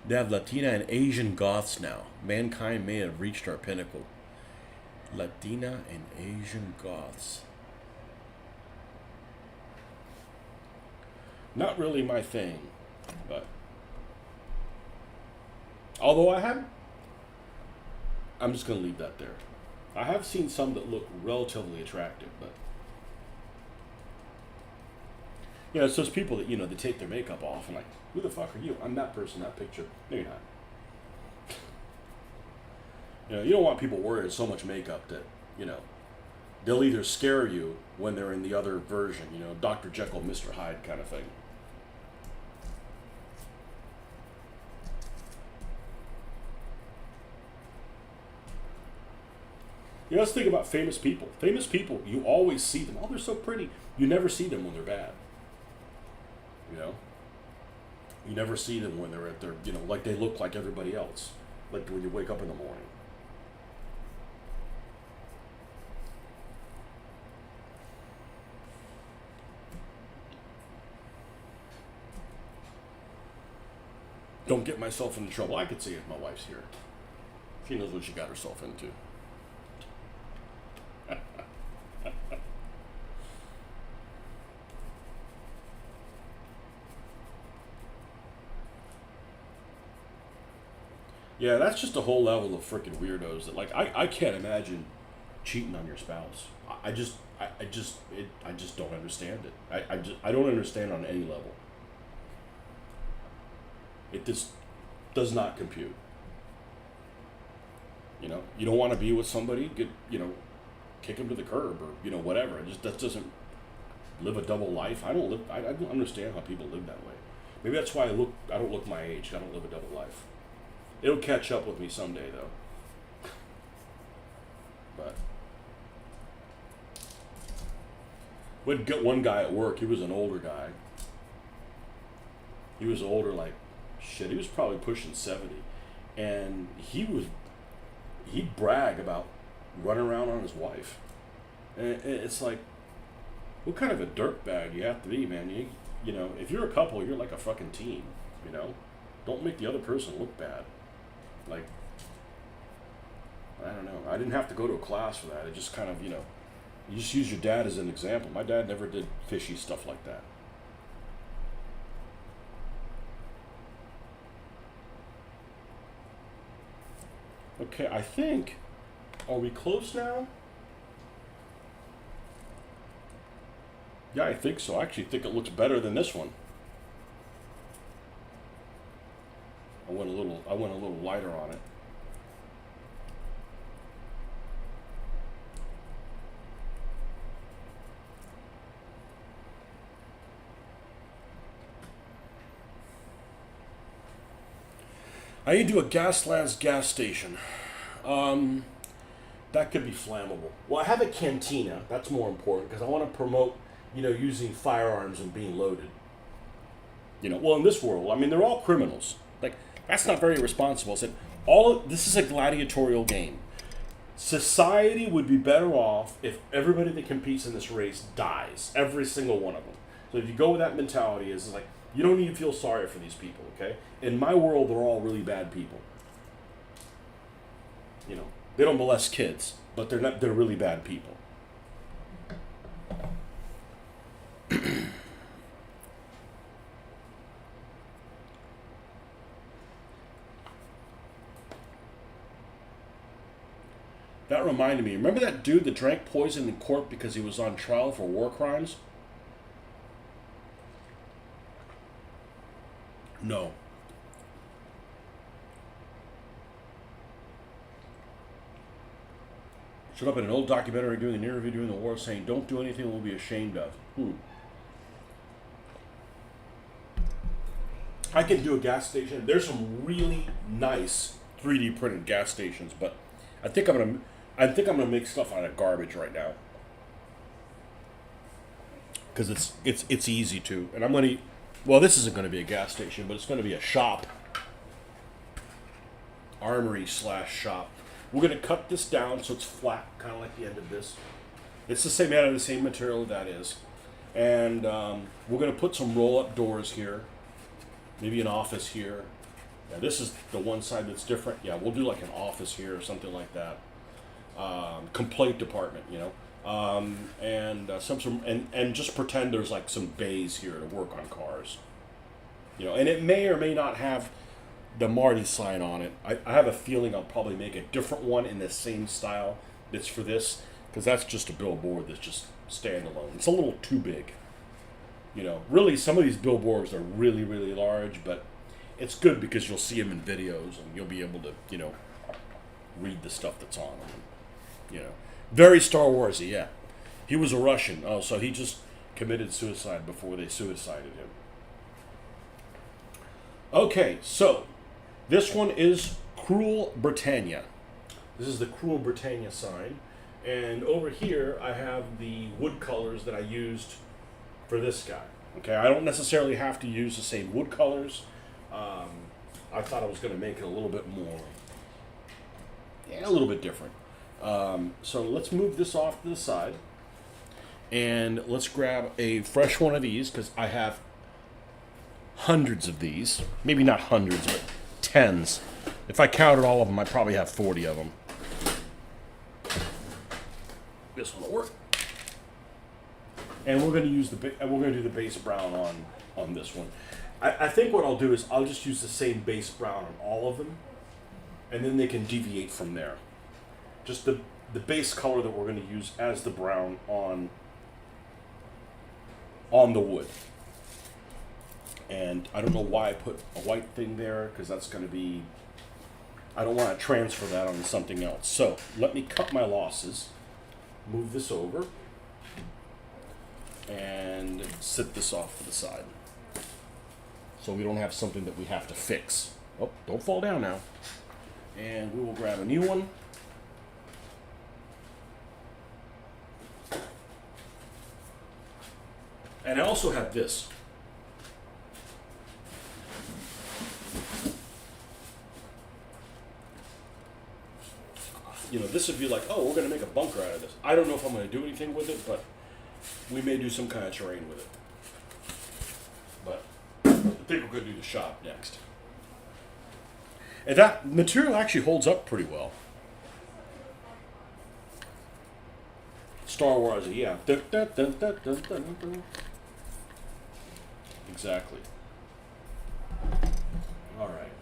They have Latina and Asian goths now. Mankind may have reached our pinnacle. Latina and Asian goths. Not really my thing, but although I'm just gonna leave that there. I have seen some that look relatively attractive, but it's those people that they take their makeup off and like, who the fuck are you? I'm that person, that picture. No, you're not. You don't want people wearing so much makeup that they'll either scare you when they're in the other version, Dr. Jekyll, Mr. Hyde kind of thing. Let's think about famous people. Famous people, you always see them. Oh, they're so pretty. You never see them when they're bad. You never see them when they're at their, like they look like everybody else. Like when you wake up in the morning. Don't get myself into trouble. I could see if my wife's here. She knows what she got herself into. Yeah, that's just a whole level of freaking weirdos that, like, I can't imagine cheating on your spouse. I just don't understand it. I don't understand on any level. It just does not compute. You don't want to be with somebody, kick them to the curb or, whatever. That doesn't live a double life. I don't understand how people live that way. Maybe that's why I don't look my age. I don't live a double life. It'll catch up with me someday, though. But we'd get one guy at work. He was an older guy. He was older, like shit. He was probably pushing 70, and he'd brag about running around on his wife. And it's like, what kind of a dirtbag you have to be, man? If you're a couple, you're like a fucking team. Don't make the other person look bad. Like, I don't know. I didn't have to go to a class for that. It just kind of, you just use your dad as an example. My dad never did fishy stuff like that. Okay, I think, are we close now? Yeah, I think so. I actually think it looks better than this one. I went a little lighter on it. I need to do a Gaslands gas station. That could be flammable. Well, I have a cantina. That's more important because I want to promote, using firearms and being loaded. Well, in this world, I mean, they're all criminals. Like, that's not very responsible. I said, this is a gladiatorial game. Society would be better off if everybody that competes in this race dies. Every single one of them. So if you go with that mentality, it's like, you don't need to feel sorry for these people, okay? In my world, they're all really bad people. They don't molest kids, but they're really bad people. That reminded me. Remember that dude that drank poison in court because he was on trial for war crimes? No. Showed up in an old documentary doing an interview during the war saying, don't do anything we'll be ashamed of. I can do a gas station. There's some really nice 3D printed gas stations, but I think I'm gonna make stuff out of garbage right now. Because it's easy to. And I'm gonna this isn't gonna be a gas station, but it's gonna be a shop. Armory/shop. We're going to cut this down so it's flat, kind of like the end of this. It's the same out of the same material that is. And we're going to put some roll-up doors here. Maybe an office here. Yeah, this is the one side that's different. Yeah, we'll do like an office here or something like that. Complaint department, and just pretend there's like some bays here to work on cars. And it may or may not have the Marty sign on it. I have a feeling I'll probably make a different one in the same style that's for this, because that's just a billboard that's just standalone. It's a little too big. Really, some of these billboards are really, really large, but it's good because you'll see them in videos and you'll be able to, read the stuff that's on them. Very Star Warsy, yeah. He was a Russian. Oh, so he just committed suicide before they suicided him. Okay, so this one is Cruel Britannia. This is the Cruel Britannia sign. And over here, I have the wood colors that I used for this guy. Okay, I don't necessarily have to use the same wood colors. I thought I was going to make it a little bit more, a little bit different. So let's move this off to the side. And let's grab a fresh one of these, because I have hundreds of these. Maybe not hundreds, but tens. If I counted all of them, I probably have 40 of them. This one will work. And we're going to use do the base brown on this one. I think what I'll do is I'll just use the same base brown on all of them, and then they can deviate from there. Just the base color that we're going to use as the brown on the wood. And I don't know why I put a white thing there, because that's going to be, I don't want to transfer that onto something else. So let me cut my losses, move this over, and sit this off to the side, so we don't have something that we have to fix. Oh, don't fall down now. And we will grab a new one. And I also have this. This would be like, oh, we're going to make a bunker out of this. I don't know if I'm going to do anything with it, but we may do some kind of terrain with it. But I think we're going to do the shop next. And that material actually holds up pretty well. Star Wars, yeah. Dun, dun, dun, dun, dun, dun, dun. Exactly. All right.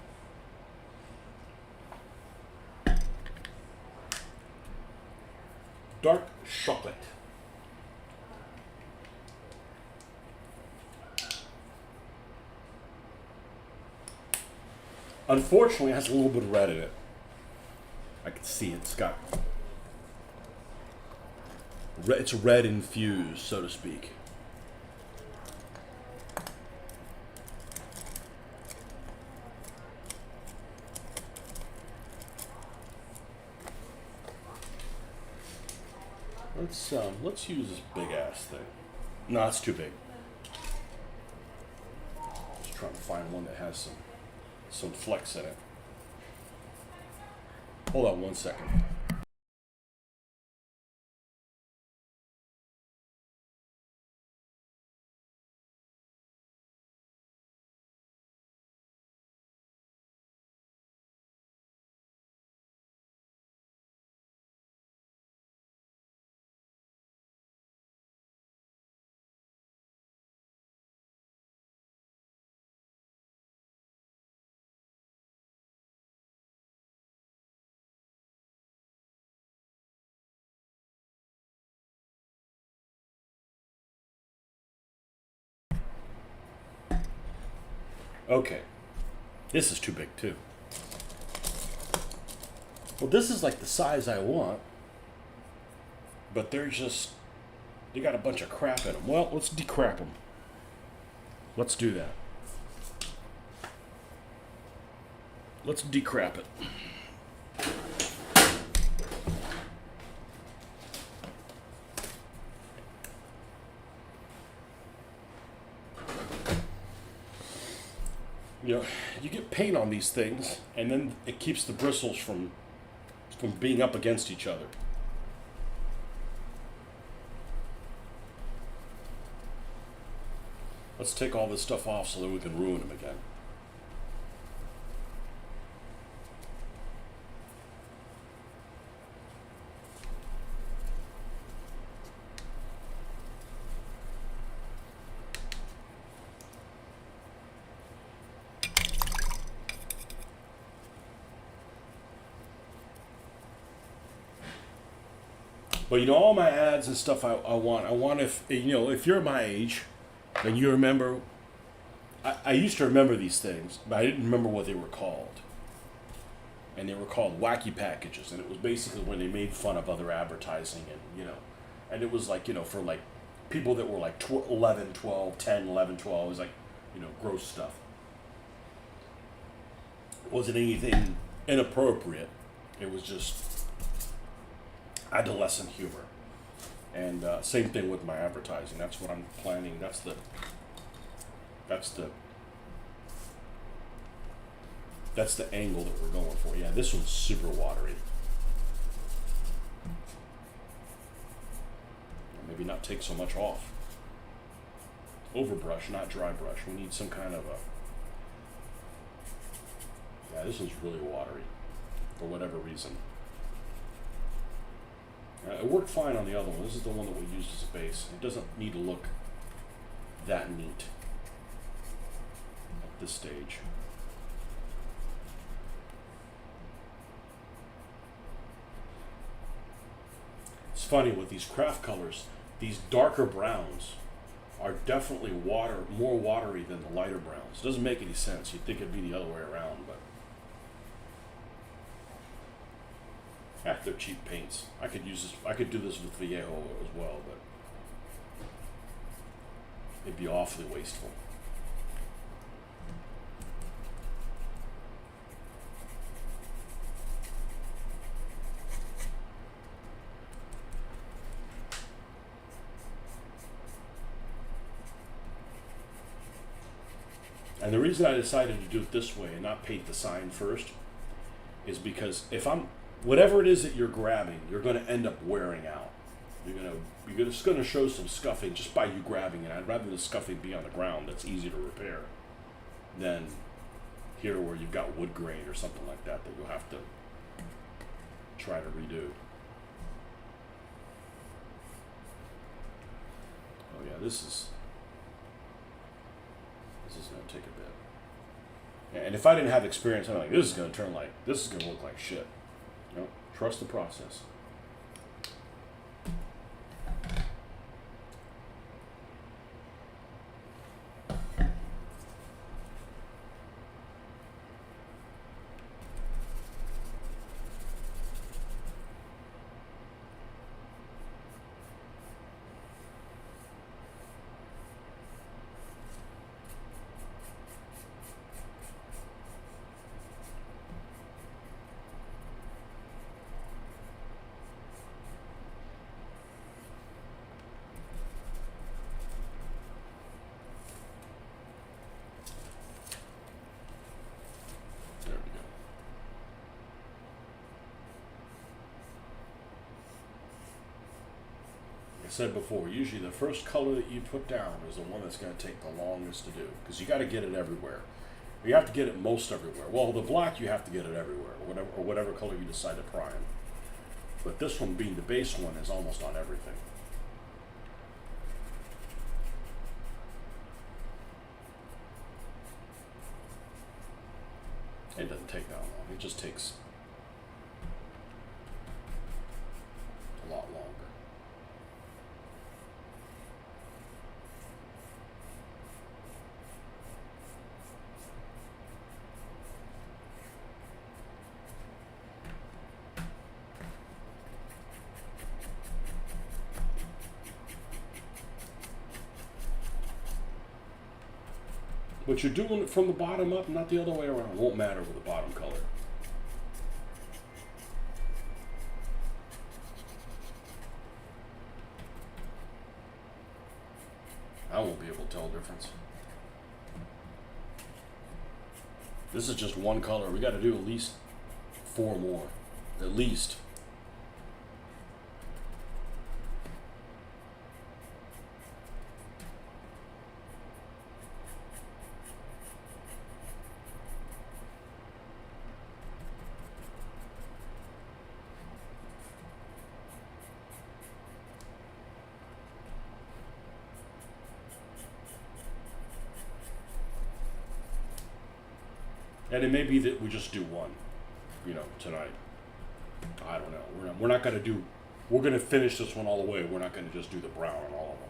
dark chocolate. Unfortunately, it has a little bit of red in it. I can see it's got red, it's red infused, so to speak. Let's use this big ass thing. No, it's too big. Just trying to find one that has some flex in it. Hold on 1 second. Okay. This is too big too. Well, this is like the size I want, but they got a bunch of crap in them. Well, let's decrap them. Let's do that. Let's decrap it. You know, you get paint on these things, and then it keeps the bristles from being up against each other. Let's take all this stuff off so that we can ruin them again. But you know, all my ads and stuff I want if you're my age, and you remember, I used to remember these things, but I didn't remember what they were called. And they were called wacky packages, and it was basically when they made fun of other advertising, and it was like, for like people that were like 11, 12, 10, 11, 12, it was like, gross stuff. It wasn't anything inappropriate. It was just adolescent humor. And same thing with my advertising. That's what I'm planning. That's the angle that we're going for. Yeah, this one's super watery. Maybe not take so much off. Overbrush, not dry brush. We need some kind of yeah, this one's really watery for whatever reason. It worked fine on the other one. This is the one that we used as a base. It doesn't need to look that neat at this stage. It's funny with these craft colors, these darker browns are definitely more watery than the lighter browns. It doesn't make any sense. You'd think it'd be the other way around, but they're cheap paints. I could do this with Vallejo as well, but it'd be awfully wasteful. And the reason I decided to do it this way and not paint the sign first is because whatever it is that you're grabbing, you're going to end up wearing out. It's going to show some scuffing just by you grabbing it. I'd rather the scuffing be on the ground. That's easy to repair than here where you've got wood grain or something like that you'll have to try to redo. Oh yeah, this is going to take a bit. Yeah, and if I didn't have experience, I'm like, this is going to look like shit. Trust the process. said before, usually the first color that you put down is the one that's going to take the longest to do, because you got to get it everywhere. You have to get it most everywhere. Well, the black, you have to get it everywhere, or whatever color you decide to prime. But this one, being the base one, is almost on everything. It doesn't take that long. It just takes a lot longer. But you're doing it from the bottom up, not the other way around. It won't matter with the bottom color. I won't be able to tell the difference. This is just one color. We got to do at least 4 more. At least. And it may be that we just do one, tonight. I don't know. We're not going to do. We're going to finish this one all the way. We're not going to just do the brown on all of them.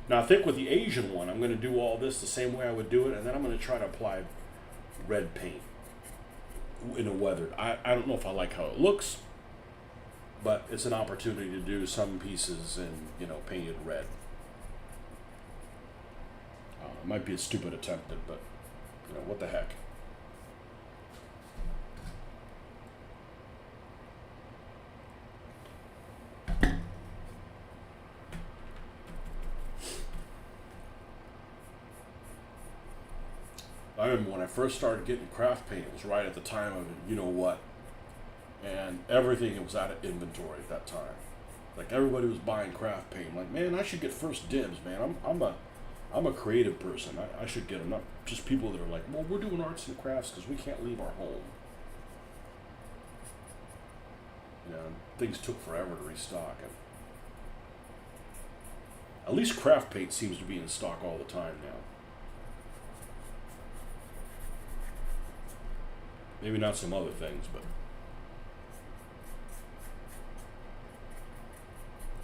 Now I think with the Asian one, I'm going to do all this the same way I would do it, and then I'm going to try to apply red paint in a weathered. I don't know if I like how it looks, but it's an opportunity to do some pieces in painted red. It might be a stupid attempt, but what the heck. I remember when I first started getting craft paint, it was right at the time of what, and everything was out of inventory at that time. Like everybody was buying craft paint. I'm like, man, I should get first dibs, man. I'm a creative person. I should get them, not just people that are like, well, we're doing arts and crafts because we can't leave our home. Things took forever to restock. And at least craft paint seems to be in stock all the time now. Maybe not some other things, but.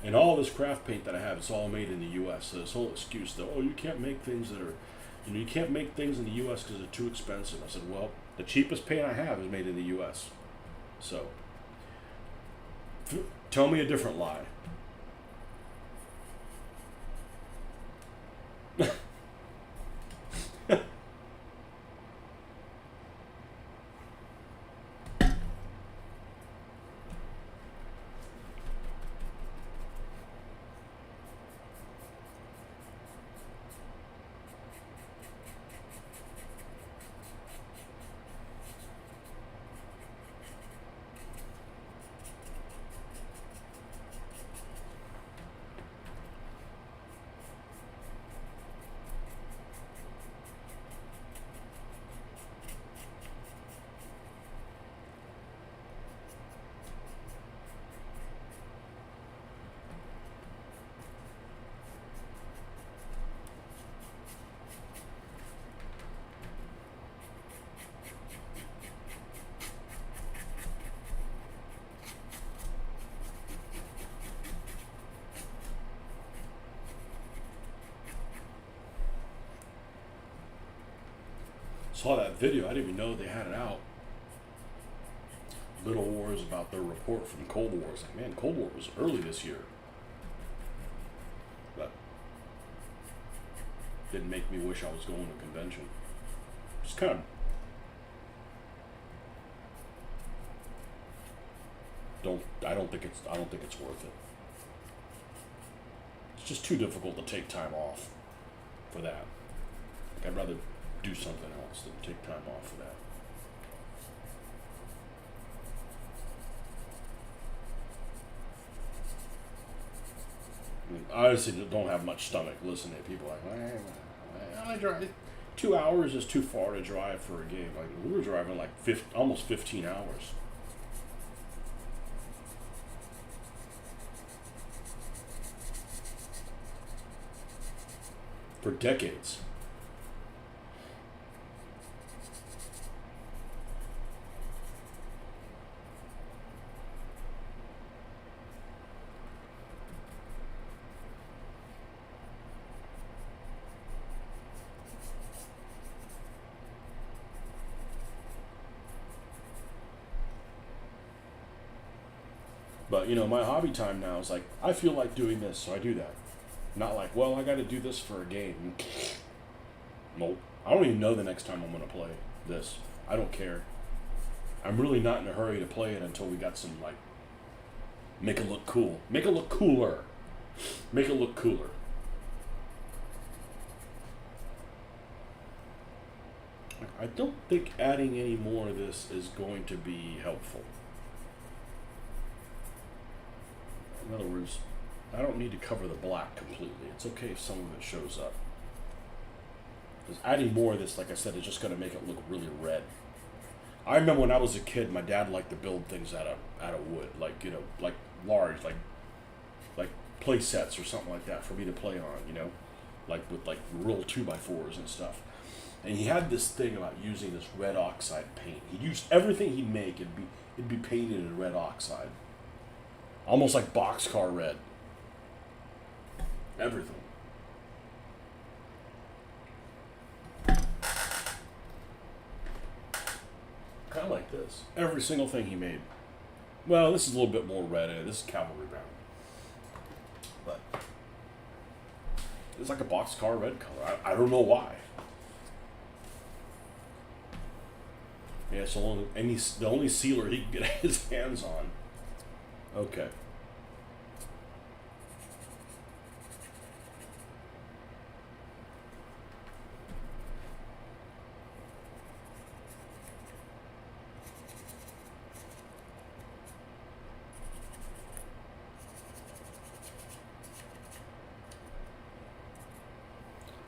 And all this craft paint that I have, it's all made in the U.S. So this whole excuse that, you can't make things that are, you can't make things in the U.S. because they're too expensive. I said, well, the cheapest paint I have is made in the U.S. So, tell me a different lie. Saw that video. I didn't even know they had it out. Little Wars about their report from Cold War. It's like, man, Cold War was early this year. But didn't make me wish I was going to a convention. Just kind of I don't think it's worth it. It's just too difficult to take time off for that. Like, I'd rather do something else than take time off for that. I honestly don't have much stomach listening to people like, I drive 2 hours is too far to drive for a game. Like we were driving like almost 15 hours. For decades. But you know, my hobby time now is like I feel like doing this, so I do that. Not like, well, I got to do this for a game. Nope. I don't even know the next time I'm going to play this. I don't care. I'm really not in a hurry to play it until we got some like make it look cool, make it look cooler, make it look cooler. I don't think adding any more of this is going to be helpful. In other words, I don't need to cover the black completely. It's okay if some of it shows up. Because adding more of this, like I said, is just going to make it look really red. I remember when I was a kid, my dad liked to build things out of wood, like you know, like large, like play sets or something like that for me to play on, you know, like with like real 2x4s and stuff. And he had this thing about using this red oxide paint. He'd use everything he'd make, it'd be painted in red oxide. Almost like boxcar red. Everything. Kind of like this. Every single thing he made. Well, this is a little bit more red in it. This is cavalry brown. But it's like a boxcar red color. I don't know why. Yeah, so the only sealer he can get his hands on. Okay.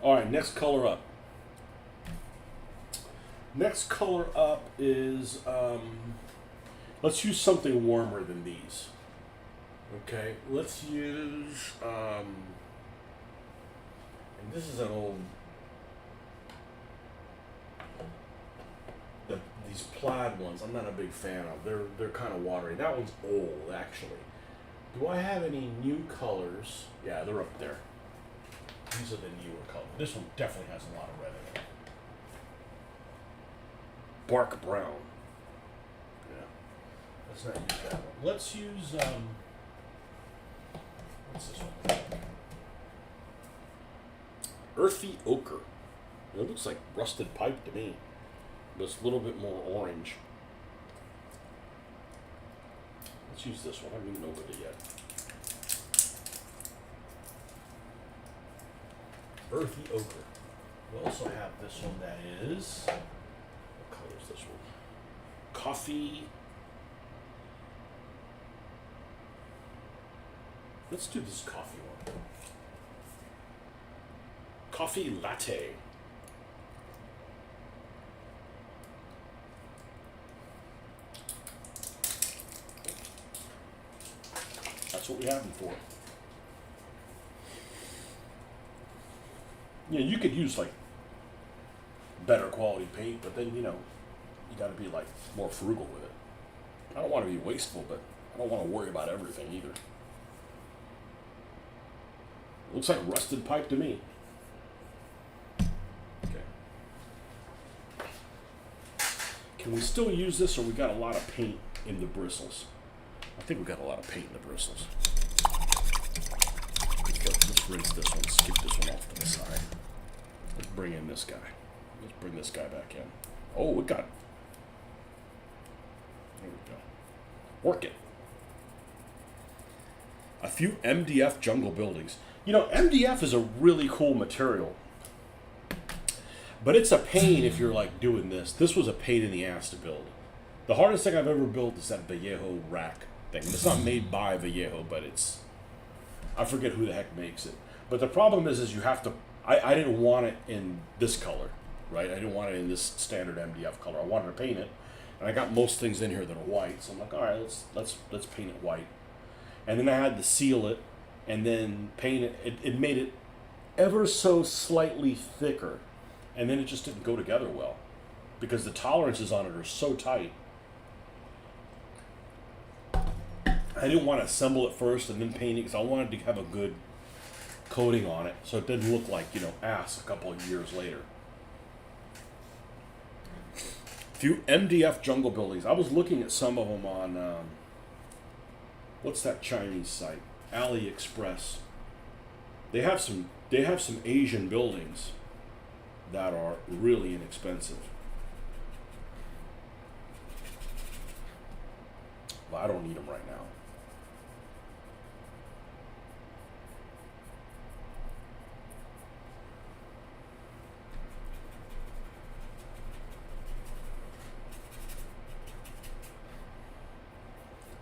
All right, next color up. Next color up is, let's use something warmer than these. Okay, let's use, and this is an old, these plaid ones, I'm not a big fan of. They're kind of watery. That one's old, actually. Do I have any new colors? Yeah, they're up there. These are the newer colors. This one definitely has a lot of red in it. Bark brown. Yeah. Let's not use that one. Let's use, what's this one? Earthy ochre. It looks like rusted pipe to me, but it's a little bit more orange. Let's use this one. I haven't even opened it yet. Earthy ochre. We also have this one that is, what color is this one? Coffee. Let's do this coffee one. Coffee latte. That's what we have them for. Yeah, you could use like better quality paint, but then you know, you got to be like more frugal with it. I don't want to be wasteful, but I don't want to worry about everything either. Looks like rusted pipe to me. Okay. Can we still use this, or we got a lot of paint in the bristles? I think we got a lot of paint in the bristles. Let's rinse this one, skip this one off to the side. Let's bring in this guy. Let's bring this guy back in. Oh, we got. There we go. Work it. A few MDF jungle buildings. You know, MDF is a really cool material. But it's a pain if you're like doing this. This was a pain in the ass to build. The hardest thing I've ever built is that Vallejo rack thing. It's not made by Vallejo, but it's... I forget who the heck makes it. But the problem is you have to. I didn't want it in this color, right? I didn't want it in this standard MDF color. I wanted to paint it, and I got most things in here that are white. So I'm like, all right, let's paint it white. And then I had to seal it, and then paint it. It made it ever so slightly thicker, and then it just didn't go together well because the tolerances on it are so tight. I didn't want to assemble it first and then paint it because I wanted to have a good coating on it so it didn't look like, ass a couple of years later. Few MDF jungle buildings. I was looking at some of them on, what's that Chinese site? AliExpress. They have some Asian buildings that are really inexpensive. Well, I don't need them right now.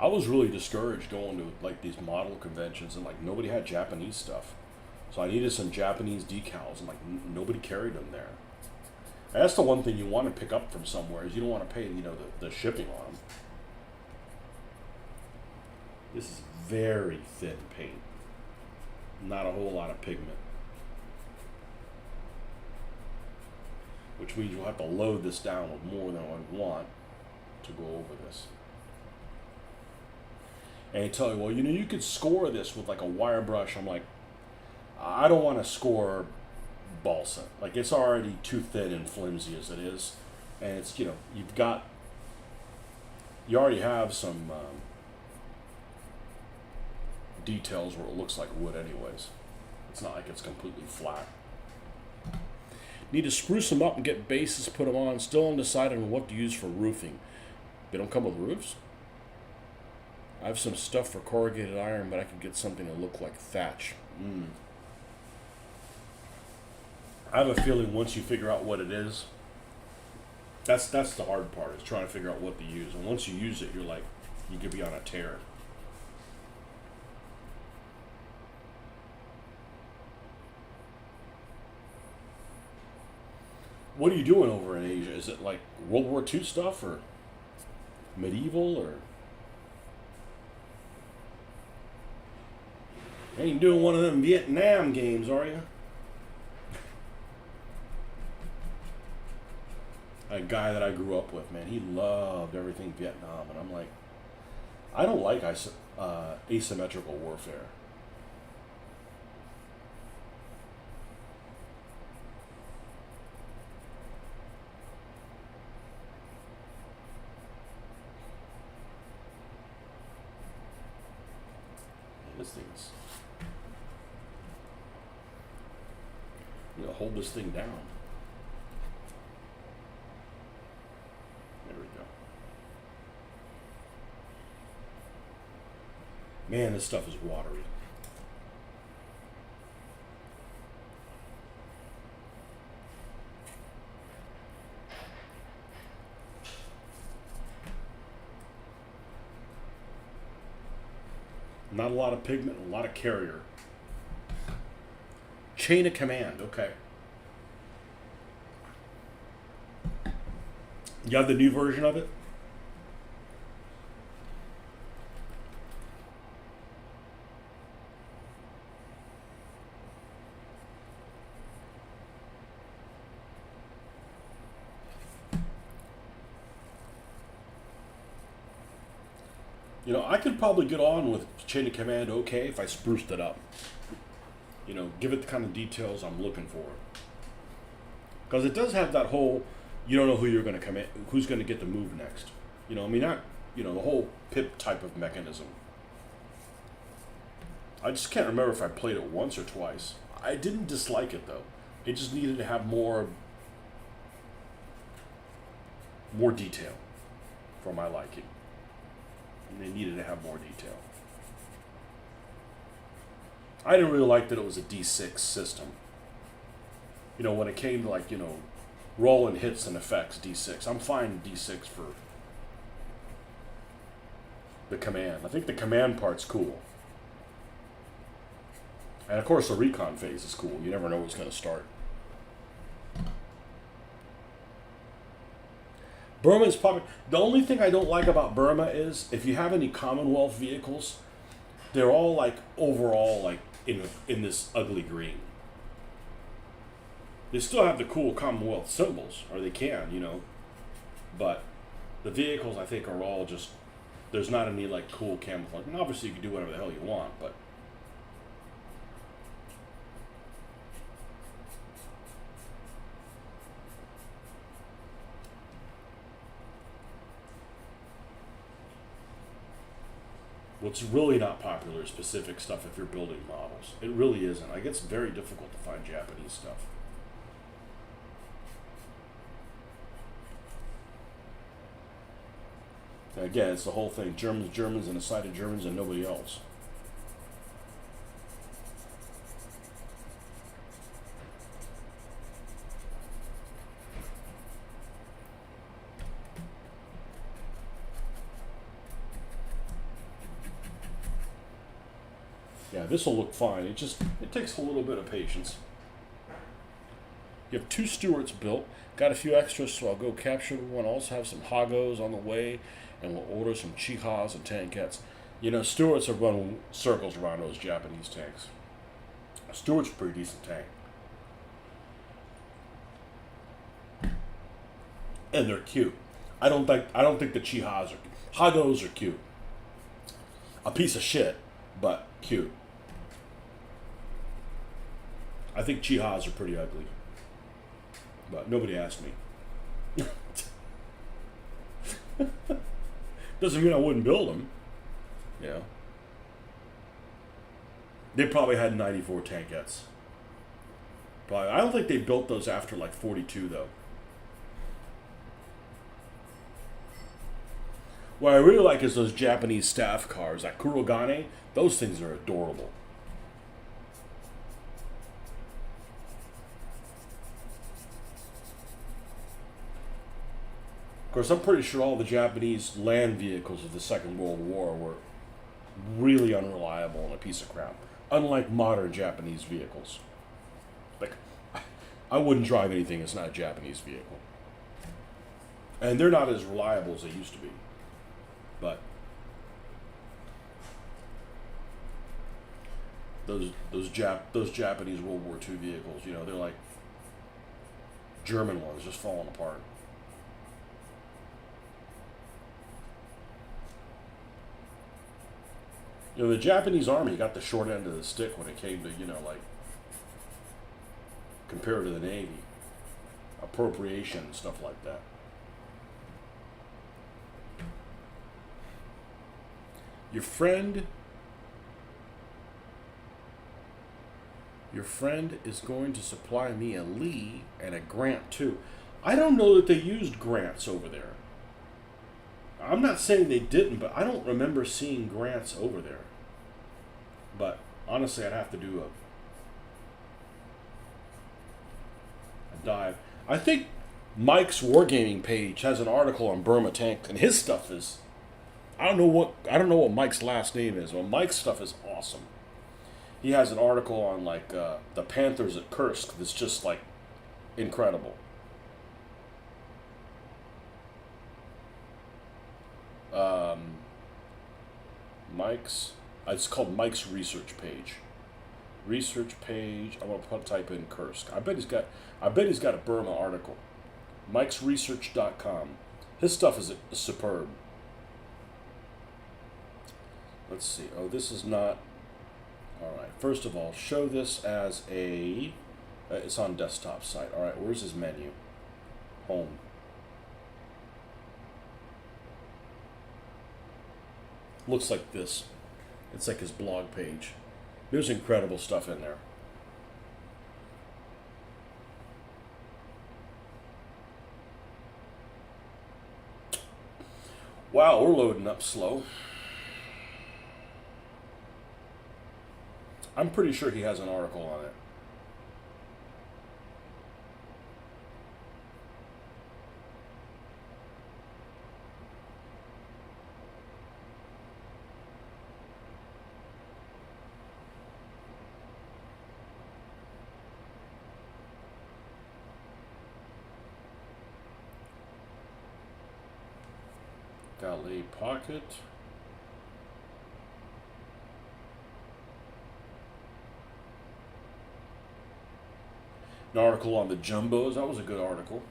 I was really discouraged going to like these model conventions and like nobody had Japanese stuff. So I needed some Japanese decals and like nobody carried them there. And that's the one thing you want to pick up from somewhere is you don't want to pay, the shipping on them. This is very thin paint. Not a whole lot of pigment. Which means you'll have to load this down with more than I want to go over this. And they tell you, well, you could score this with like a wire brush. I'm like, I don't want to score balsa. Like it's already too thin and flimsy as it is. And it's, you already have some details where it looks like wood anyways. It's not like it's completely flat. Need to spruce them up and get bases, put them on. Still undecided on what to use for roofing. They don't come with roofs? I have some stuff for corrugated iron, but I could get something to look like thatch. I have a feeling once you figure out what it is, that's the hard part, is trying to figure out what to use. And once you use it, you could be on a tear. What are you doing over in Asia? Is it like World War II stuff or medieval or? Ain't doing one of them Vietnam games, are you? A guy that I grew up with, man, he loved everything Vietnam, and I'm like, I don't like asymmetrical warfare. This thing's. I'm gonna hold this thing down. There we go. Man, this stuff is watery. Not a lot of pigment, a lot of carrier. Chain of command, okay. You have the new version of it? I could probably get on with chain of command okay if I spruced it up. Give it the kind of details I'm looking for. Because it does have that whole, you don't know who you're going to command, who's going to get the move next. Not, the whole pip type of mechanism. I just can't remember if I played it once or twice. I didn't dislike it though. It just needed to have more detail for my liking. And they needed to have more detail. I didn't really like that it was a D6 system. When it came to rolling hits and effects, D6. I'm fine D6 for the command. I think the command part's cool. And of course, the recon phase is cool. You never know what's going to start. Burma's popular. The only thing I don't like about Burma is if you have any Commonwealth vehicles, they're all like overall like in this ugly green. They still have the cool Commonwealth symbols, or they can, you know, but the vehicles I think are all just there's not any like cool camouflage. And obviously you can do whatever the hell you want, but what's really not popular is specific stuff if you're building models. It really isn't. Like it's very difficult to find Japanese stuff. And again, it's the whole thing. Germans, and a side of Germans and nobody else. Yeah, this will look fine. It takes a little bit of patience. You have 2 Stuarts built. Got a few extras, so I'll go capture one. Also have some Hagos on the way, and we'll order some Chihas and Tankettes. You know, Stuarts are running circles around those Japanese tanks. Stuart's a pretty decent tank. And they're cute. I don't think the Chihas are Hagos are cute. A piece of shit, but cute. I think Chihas are pretty ugly. But nobody asked me. Doesn't mean I wouldn't build them. You know. They probably had 94 Tankettes. Probably. I don't think they built those after like 42 though. What I really like is those Japanese staff cars, like Kurogane. Those things are adorable. Of course, I'm pretty sure all the Japanese land vehicles of the Second World War were really unreliable and a piece of crap. Unlike modern Japanese vehicles. Like, I wouldn't drive anything that's not a Japanese vehicle. And they're not as reliable as they used to be. But those Japanese World War II vehicles, you know, they're like German ones just falling apart. You know, the Japanese army got the short end of the stick when it came to, you know, like, compared to the Navy. Appropriation and stuff like that. Your friend is going to supply me a Lee and a Grant too. I don't know that they used Grants over there. I'm not saying they didn't, but I don't remember seeing Grants over there. But honestly, I'd have to do a dive. I think Mike's Wargaming page has an article on Burma tanks, and his stuff is I don't know what Mike's last name is, but Mike's stuff is awesome. He has an article on like the Panthers at Kursk that's just like incredible. Mike's it's called Mike's research page. Research page. I'm gonna type in Kursk. I bet he's got a Burma article. Mike'sResearch.com. His stuff is superb. Let's see. Oh, this is not. All right. First of all, show this as a. It's on desktop site. All right. Where's his menu? Home. Looks like this. It's like his blog page. There's incredible stuff in there. Wow, we're loading up slow. I'm pretty sure he has an article on it. Valet pocket. An article on the jumbos. That was a good article.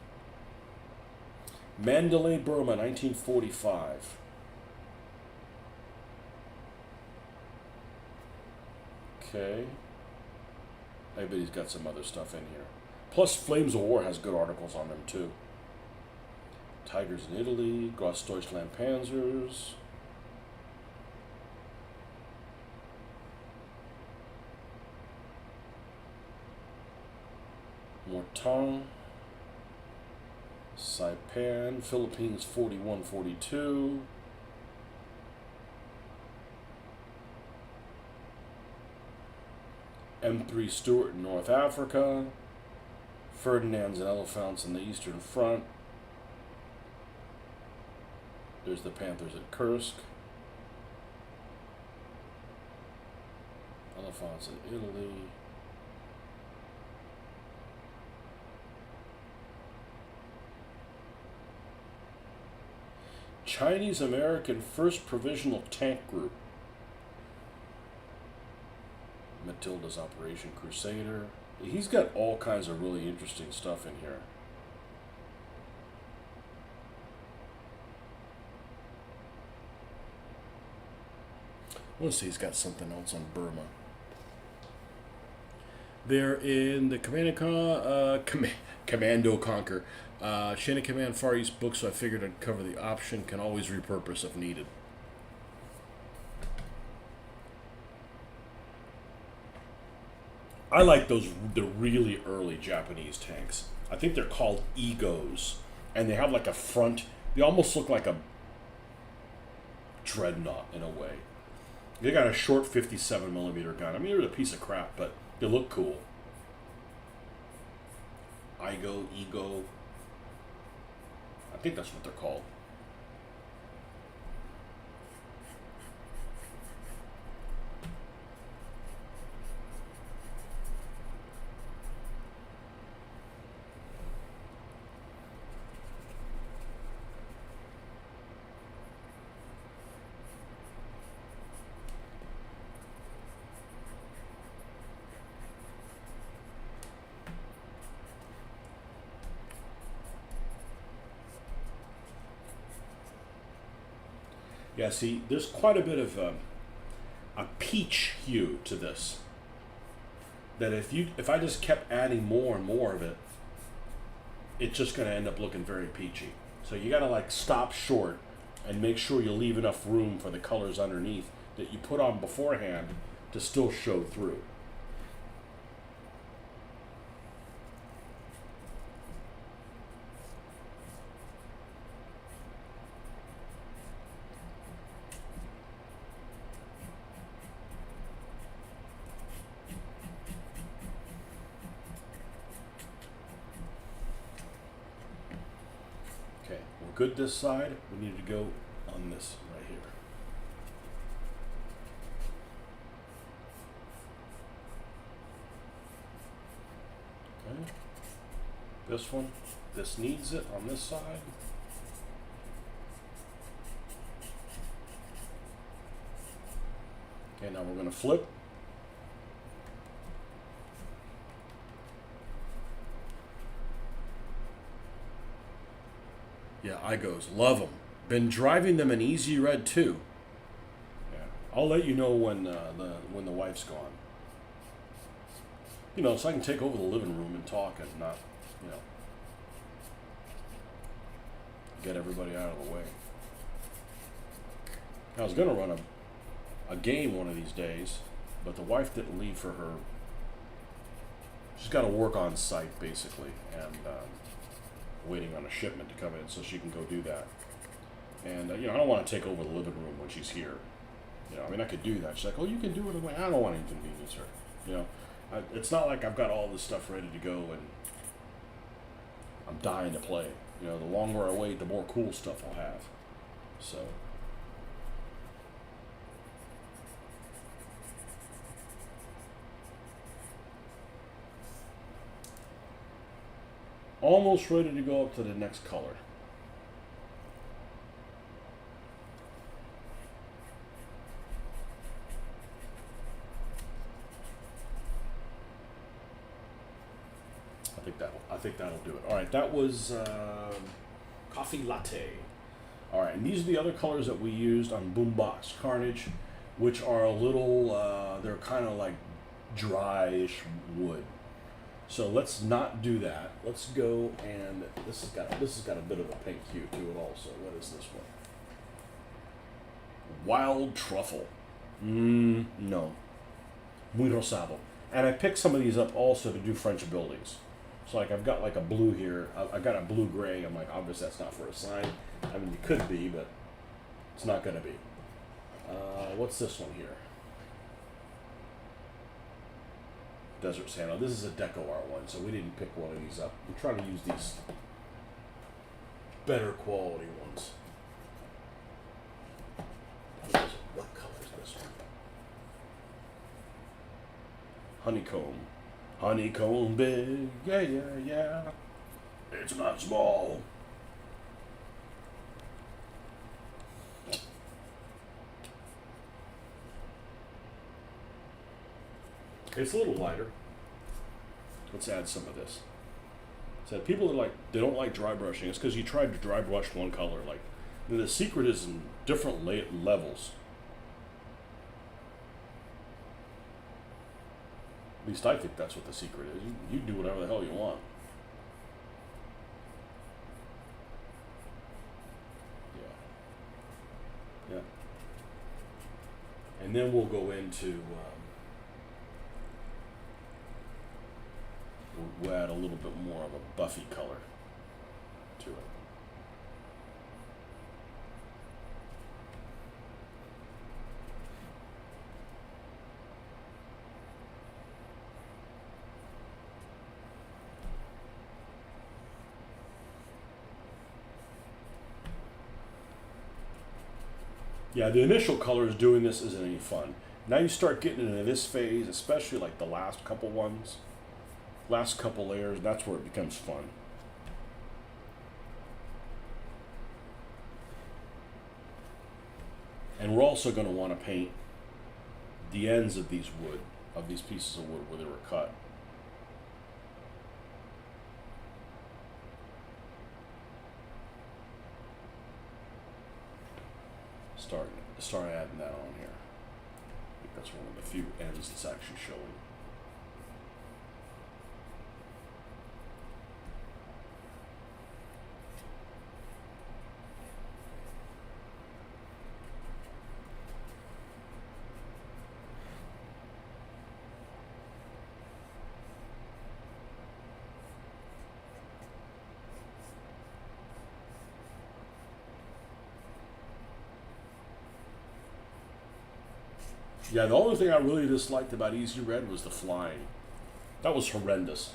Mandalay, Burma, 1945. Okay. I bet he's got some other stuff in here. Plus, Flames of War has good articles on them, too. Tigers in Italy, Großdeutschland Panzers. Mortain. Saipan, Philippines 41-42. M3 Stuart in North Africa. Ferdinands and Elephants in the Eastern Front. There's the Panthers at Kursk. Elephants in Italy. Chinese American 1st Provisional Tank Group. Matilda's Operation Crusader. He's got all kinds of really interesting stuff in here. I want to say he's got something else on Burma. They're in the Commando Conquer. Chain of Command Far East book, so I figured I'd cover the option. Can always repurpose if needed. I like the really early Japanese tanks. I think they're called Egos, and they have like a front. They almost look like a dreadnought in a way. They got a short 57mm gun. I mean, they're a piece of crap, but they look cool. Ego. I think that's what they're called. Yeah, see, there's quite a bit of a peach hue to this. That if I just kept adding more and more of it, it's just going to end up looking very peachy. So you got to like stop short and make sure you leave enough room for the colors underneath that you put on beforehand to still show through. Okay, we're good this side. We need to go on this right here. Okay. This one, this needs it on this side. Okay, now we're going to flip. Yeah, Igos, love them. Been driving them in Easy Red too. Yeah, I'll let you know when the wife's gone. You know, so I can take over the living room and talk and not, you know, get everybody out of the way. I was gonna run a game one of these days, but the wife didn't leave for her. She's got to work on site basically, and waiting on a shipment to come in so she can go do that. And you know, I don't want to take over the living room when she's here. You know, I mean, I could do that. She's like, "Oh, you can do it." I'm like, I don't want to inconvenience her. You know, it's not like I've got all this stuff ready to go and I'm dying to play. You know, the longer I wait, the more cool stuff I'll have. So. Almost ready to go up to the next color. I think that'll do it. All right, that was coffee latte. All right, and these are the other colors that we used on Boombox Carnage, which are a little, they're kind of like dryish wood. So let's not do that. Let's go, and this has got a bit of a pink hue to it also. What is this one? Wild truffle. No. Muy rosado. And I picked some of these up also to do French buildings. So like I've got like a blue here. I've got a blue gray. I'm like, obviously that's not for a sign. I mean, it could be, but it's not going to be. What's this one here? Desert Sand. Now, this is a Deco Art one, so we didn't pick one of these up. I'm trying to use these better quality ones. What color is this one? Honeycomb. Honeycomb big, yeah, yeah, yeah. It's not small. It's a little lighter. Let's add some of this. So people are like, they don't like dry brushing. It's because you tried to dry brush one color. Like, the secret is in different levels. At least I think that's what the secret is. You do whatever the hell you want. Yeah. Yeah. And then we'll go into, we'll add a little bit more of a buffy color to it. Yeah, the initial colors doing this isn't any fun. Now you start getting into this phase, especially like the last couple ones, last couple layers, that's where it becomes fun. And we're also going to want to paint the ends of these pieces of wood where they were cut. Start adding that on here. I think that's one of the few ends that's actually showing. Yeah, the only thing I really disliked about Easy Red was the flying. That was horrendous.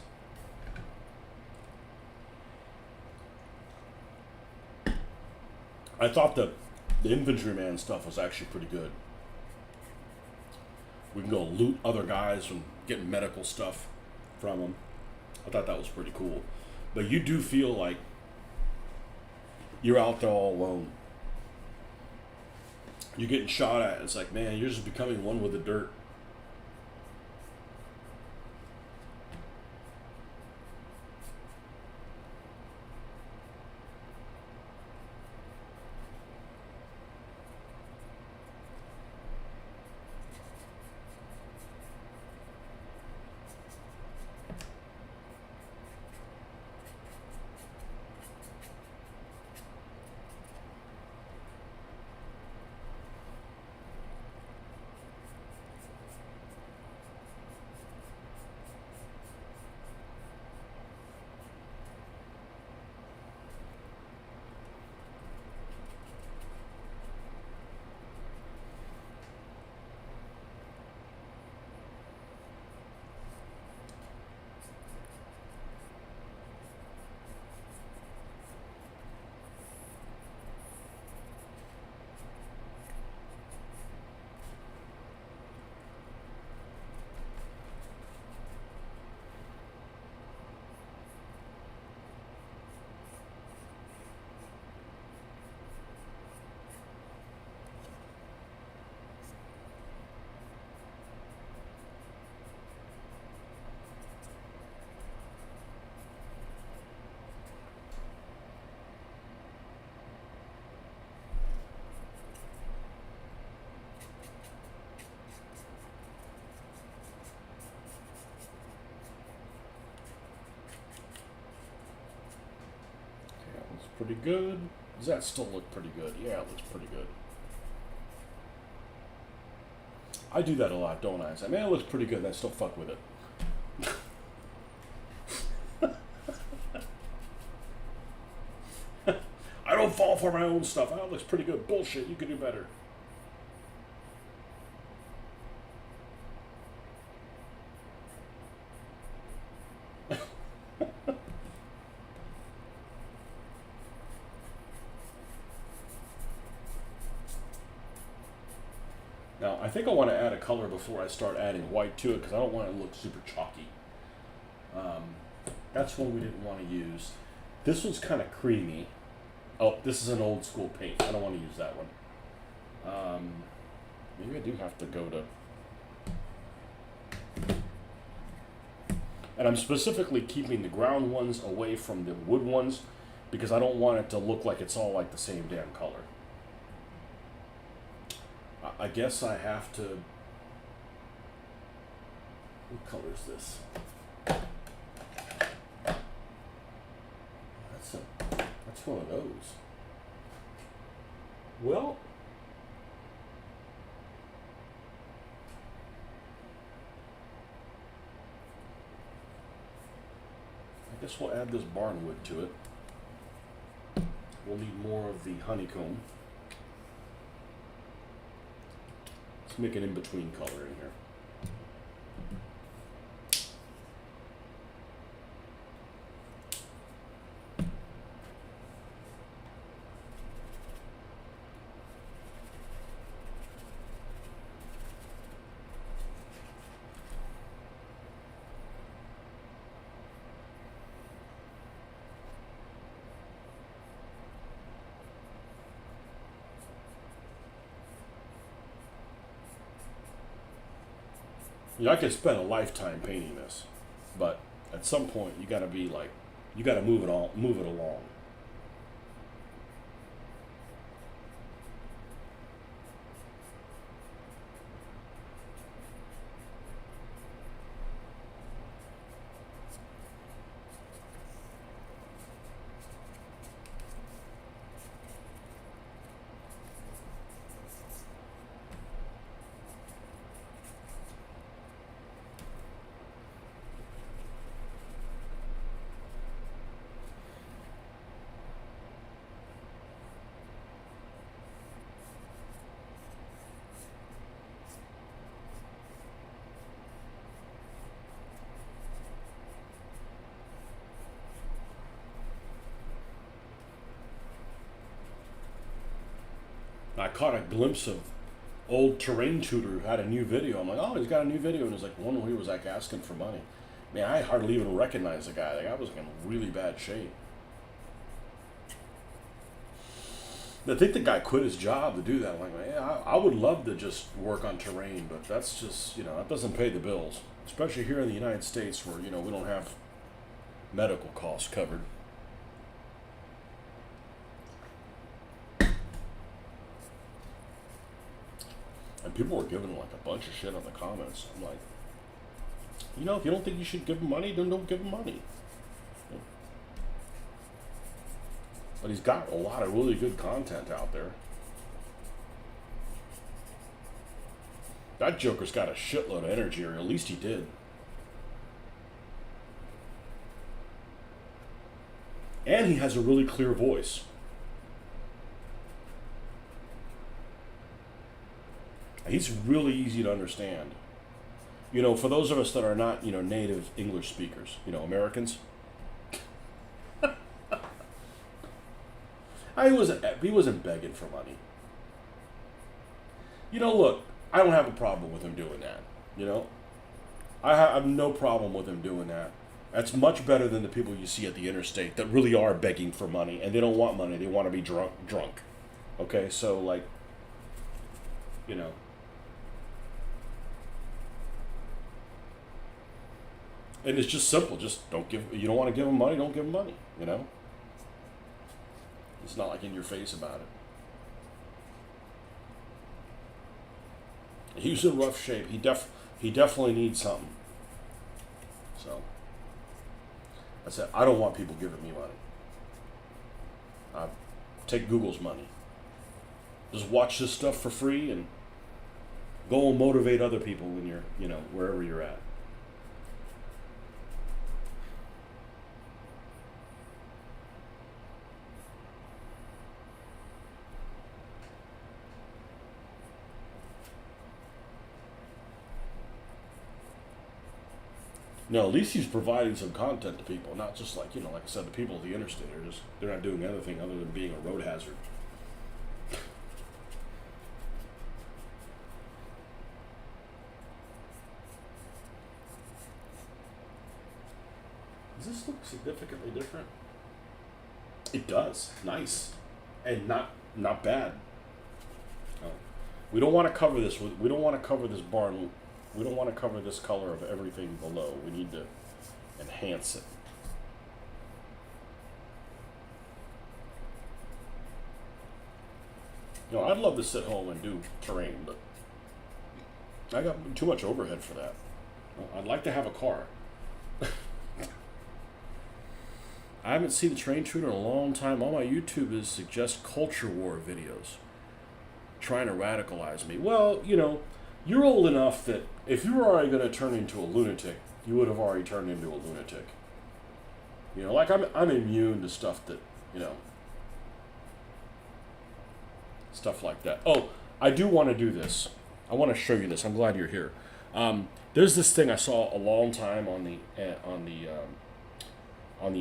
I thought the infantryman stuff was actually pretty good. We can go loot other guys and get medical stuff from them. I thought that was pretty cool. But you do feel like you're out there all alone. You're getting shot at. It's like, man, you're just becoming one with the dirt. pretty good. Does that still look pretty good? Yeah, it looks pretty good. I do that a lot, don't I? I say, man, it looks pretty good, and I still fuck with it. I don't fall for my own stuff. Oh, it looks pretty good. Bullshit, you could do better. Now, I think I want to add a color before I start adding white to it because I don't want it to look super chalky. That's one we didn't want to use. This one's kind of creamy. Oh, this is an old school paint. I don't want to use that one. Maybe I do have to go to... And I'm specifically keeping the ground ones away from the wood ones because I don't want it to look like it's all like the same damn color. I guess I have to... What color is this? That's one of those. Well... I guess we'll add this barnwood to it. We'll need more of the honeycomb. Let's make an in-between color in here. You know, I could spend a lifetime painting this, but at some point you got to be like, you got to move it along. I caught a glimpse of old terrain tutor who had a new video. I'm like, oh, he's got a new video, and it's like one where he was like asking for money. Man, I hardly even recognized the guy. The guy was like in really bad shape. I think the guy quit his job to do that. I'm like, man, I would love to just work on terrain, but that's just, you know, that doesn't pay the bills. Especially here in the United States where, you know, we don't have medical costs covered. And people were giving like a bunch of shit on the comments. I'm like, you know, if you don't think you should give him money, then don't give him money. But he's got a lot of really good content out there. That Joker's got a shitload of energy, or at least he did. And he has a really clear voice. He's really easy to understand. You know, for those of us that are not, you know, native English speakers, you know, Americans. He wasn't begging for money. You know, look, I don't have a problem with him doing that. You know, I have no problem with him doing that. That's much better than the people you see at the interstate that really are begging for money, and they don't want money. They want to be drunk. Okay, so like, you know. And it's just simple. Just don't give. You don't want to give them money. Don't give them money. You know. It's not like in your face about it. He was in rough shape. He definitely needs something. So I said, I don't want people giving me money. Take Google's money. Just watch this stuff for free and go and motivate other people when you're, wherever you're at. No, at least he's providing some content to people, not just like, like I said, the people at the interstate are just, they're not doing anything other than being a road hazard. Does this look significantly different? It does. Nice. And not bad. Oh. We don't want to cover this with, we don't want to cover this barn. We don't want to cover this color of everything below. We need to enhance it. I'd love to sit home and do terrain, but I got too much overhead for that. I'd like to have a car. I haven't seen the terrain tutor in a long time. All my YouTube is suggest culture war videos, trying to radicalize me. Well, you're old enough that if you were already going to turn into a lunatic, you would have already turned into a lunatic. Like I'm immune to stuff that, stuff like that. Oh, I do want to do this. I want to show you this. I'm glad you're here. There's this thing I saw a long time on the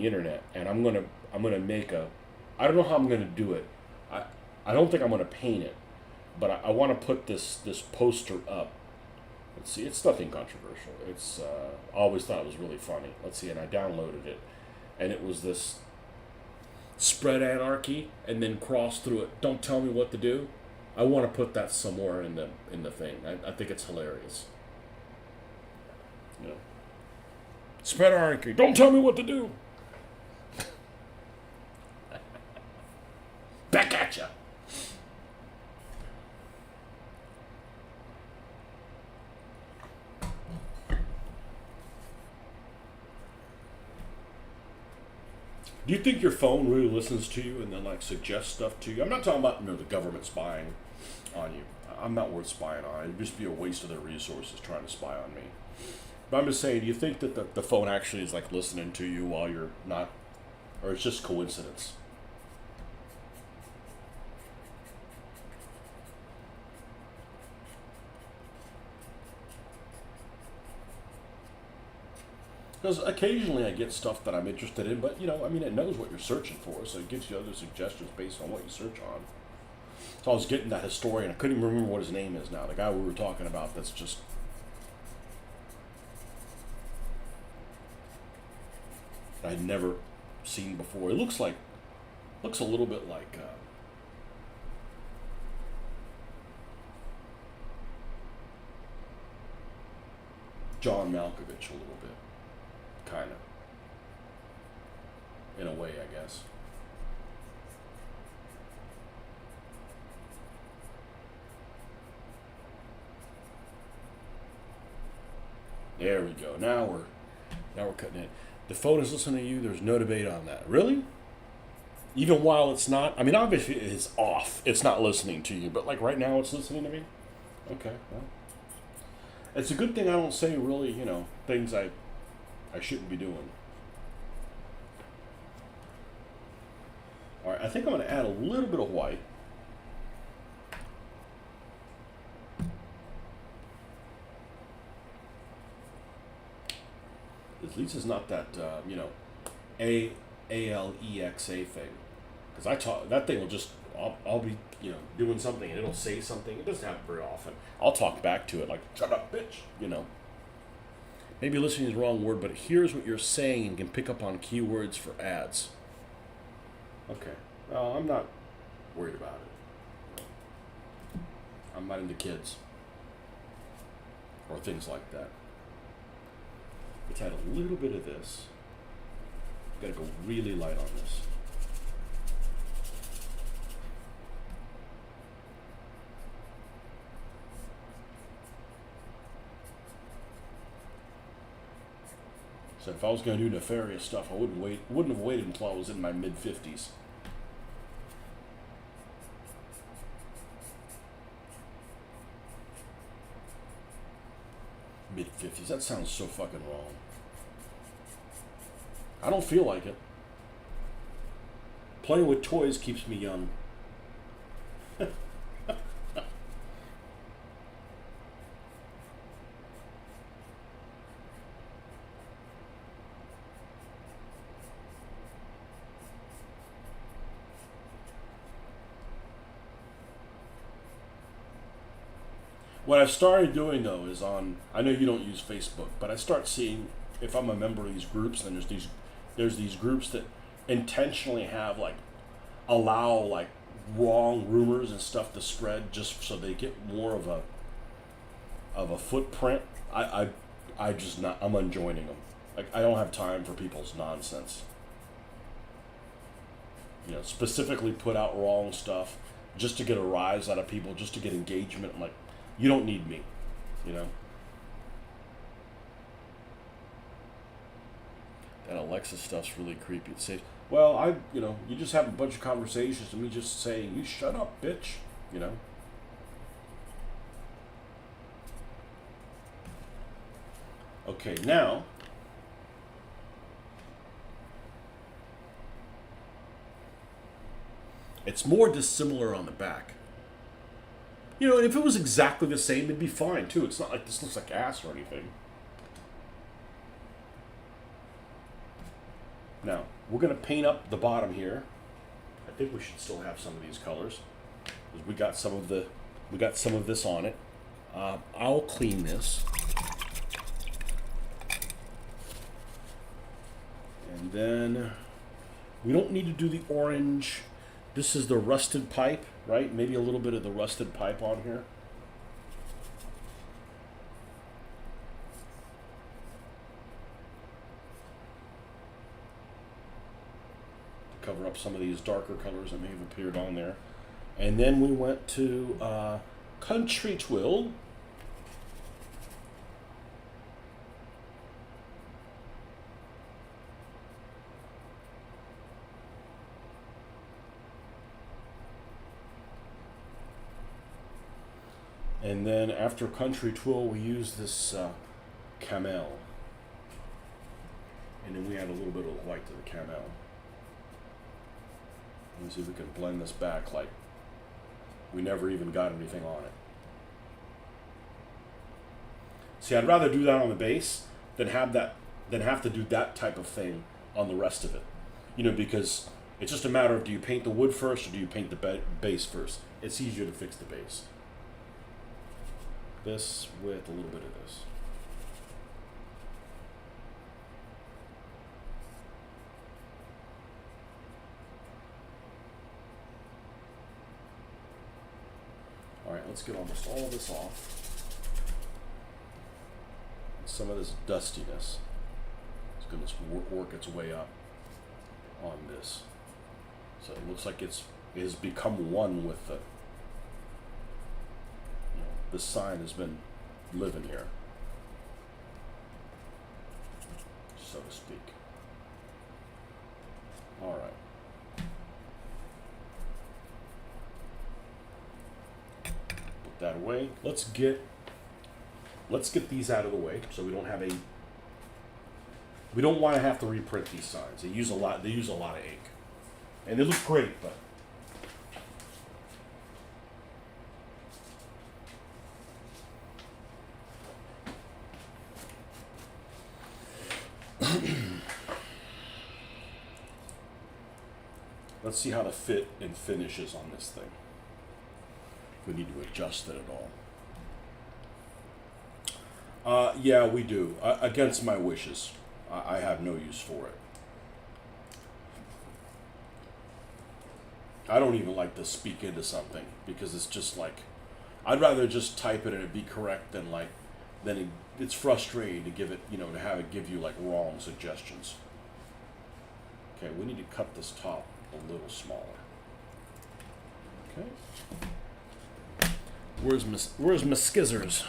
internet, and I'm gonna make a. I don't know how I'm gonna do it. I don't think I'm gonna paint it, but I want to put this poster up. Let's see. It's nothing controversial. It's I always thought it was really funny. Let's see, and I downloaded it, and it was this spread anarchy and then cross through it. Don't tell me what to do. I want to put that somewhere in the thing. I think it's hilarious. Spread anarchy. Don't tell me what to do. Back at ya. Do you think your phone really listens to you and then suggests stuff to you? I'm not talking about the government spying on you. I'm not worth spying on. It'd just be a waste of their resources trying to spy on me. But I'm just saying, do you think that the phone actually is listening to you while you're not, or it's just coincidence? Because occasionally I get stuff that I'm interested in, but it knows what you're searching for, so it gives you other suggestions based on what you search on. So I was getting that historian. I couldn't even remember what his name is now. The guy we were talking about. That's just I'd never seen before. It looks a little bit like John Malkovich a little bit. Kind of. In a way, I guess. There we go. Now we're cutting in. The phone is listening to you. There's no debate on that. Really? Even while it's not. Obviously it's off. It's not listening to you. But right now it's listening to me? Okay. Well. It's a good thing I don't say really, things I shouldn't be doing. All right, I think I'm going to add a little bit of white. At least it's not that, ALEXA thing. Because that thing will just, I'll be, doing something and it'll say something. It doesn't happen very often. I'll talk back to it shut up, bitch, Maybe listening is the wrong word, but here's what you're saying and can pick up on keywords for ads. Okay. Well, I'm not worried about it. I'm not into kids. Or things like that. Let's add a little bit of this. Gotta go really light on this. So if I was going to do nefarious stuff, I wouldn't have waited until I was in my mid-50s. Mid-50s. That sounds so fucking wrong. I don't feel like it. Playing with toys keeps me young. What I've started doing though is I know you don't use Facebook, but I start seeing if I'm a member of these groups, then there's these groups that intentionally have like allow like wrong rumors and stuff to spread just so they get more of a footprint. I just not I'm unjoining them. Like I don't have time for people's nonsense. You know, specifically put out wrong stuff just to get a rise out of people, just to get engagement. I'm like, you don't need me, you know. That Alexa stuff's really creepy. It says, well, you just have a bunch of conversations and me just saying, you shut up, bitch, you know. Okay, now, it's more dissimilar on the back. You know, and if it was exactly the same, it'd be fine too. It's not like this looks like ass or anything. Now, we're going to paint up the bottom here. I think we should still have some of these colors, because we got some of this on it. I'll clean this. And then we don't need to do the orange. This is the rusted pipe, right? Maybe a little bit of the rusted pipe on here. To cover up some of these darker colors that may have appeared on there. And then we went to Country Twill. And then after Country Twill, we use this Camel. And then we add a little bit of white to the Camel. And see if we can blend this back like we never even got anything on it. See, I'd rather do that on the base than have to do that type of thing on the rest of it. You know, because it's just a matter of, do you paint the wood first or do you paint the base first? It's easier to fix the base. This with a little bit of this. All right, let's get almost all this off. Some of this dustiness is going to work its way up on this. So it looks like it has become one with the, this sign has been living here, so to speak. All right. Put that away. Let's get these out of the way so we don't want to have to reprint these signs. They use a lot of ink. And they look great, but let's see how the fit and finish is on this thing. If we need to adjust it at all. Yeah, we do. Against my wishes. I have no use for it. I don't even like to speak into something because it's just like, I'd rather just type it and it be correct than it's frustrating to give it, to have it give you like wrong suggestions. Okay, we need to cut this top a little smaller. Okay. Where's my skizzers?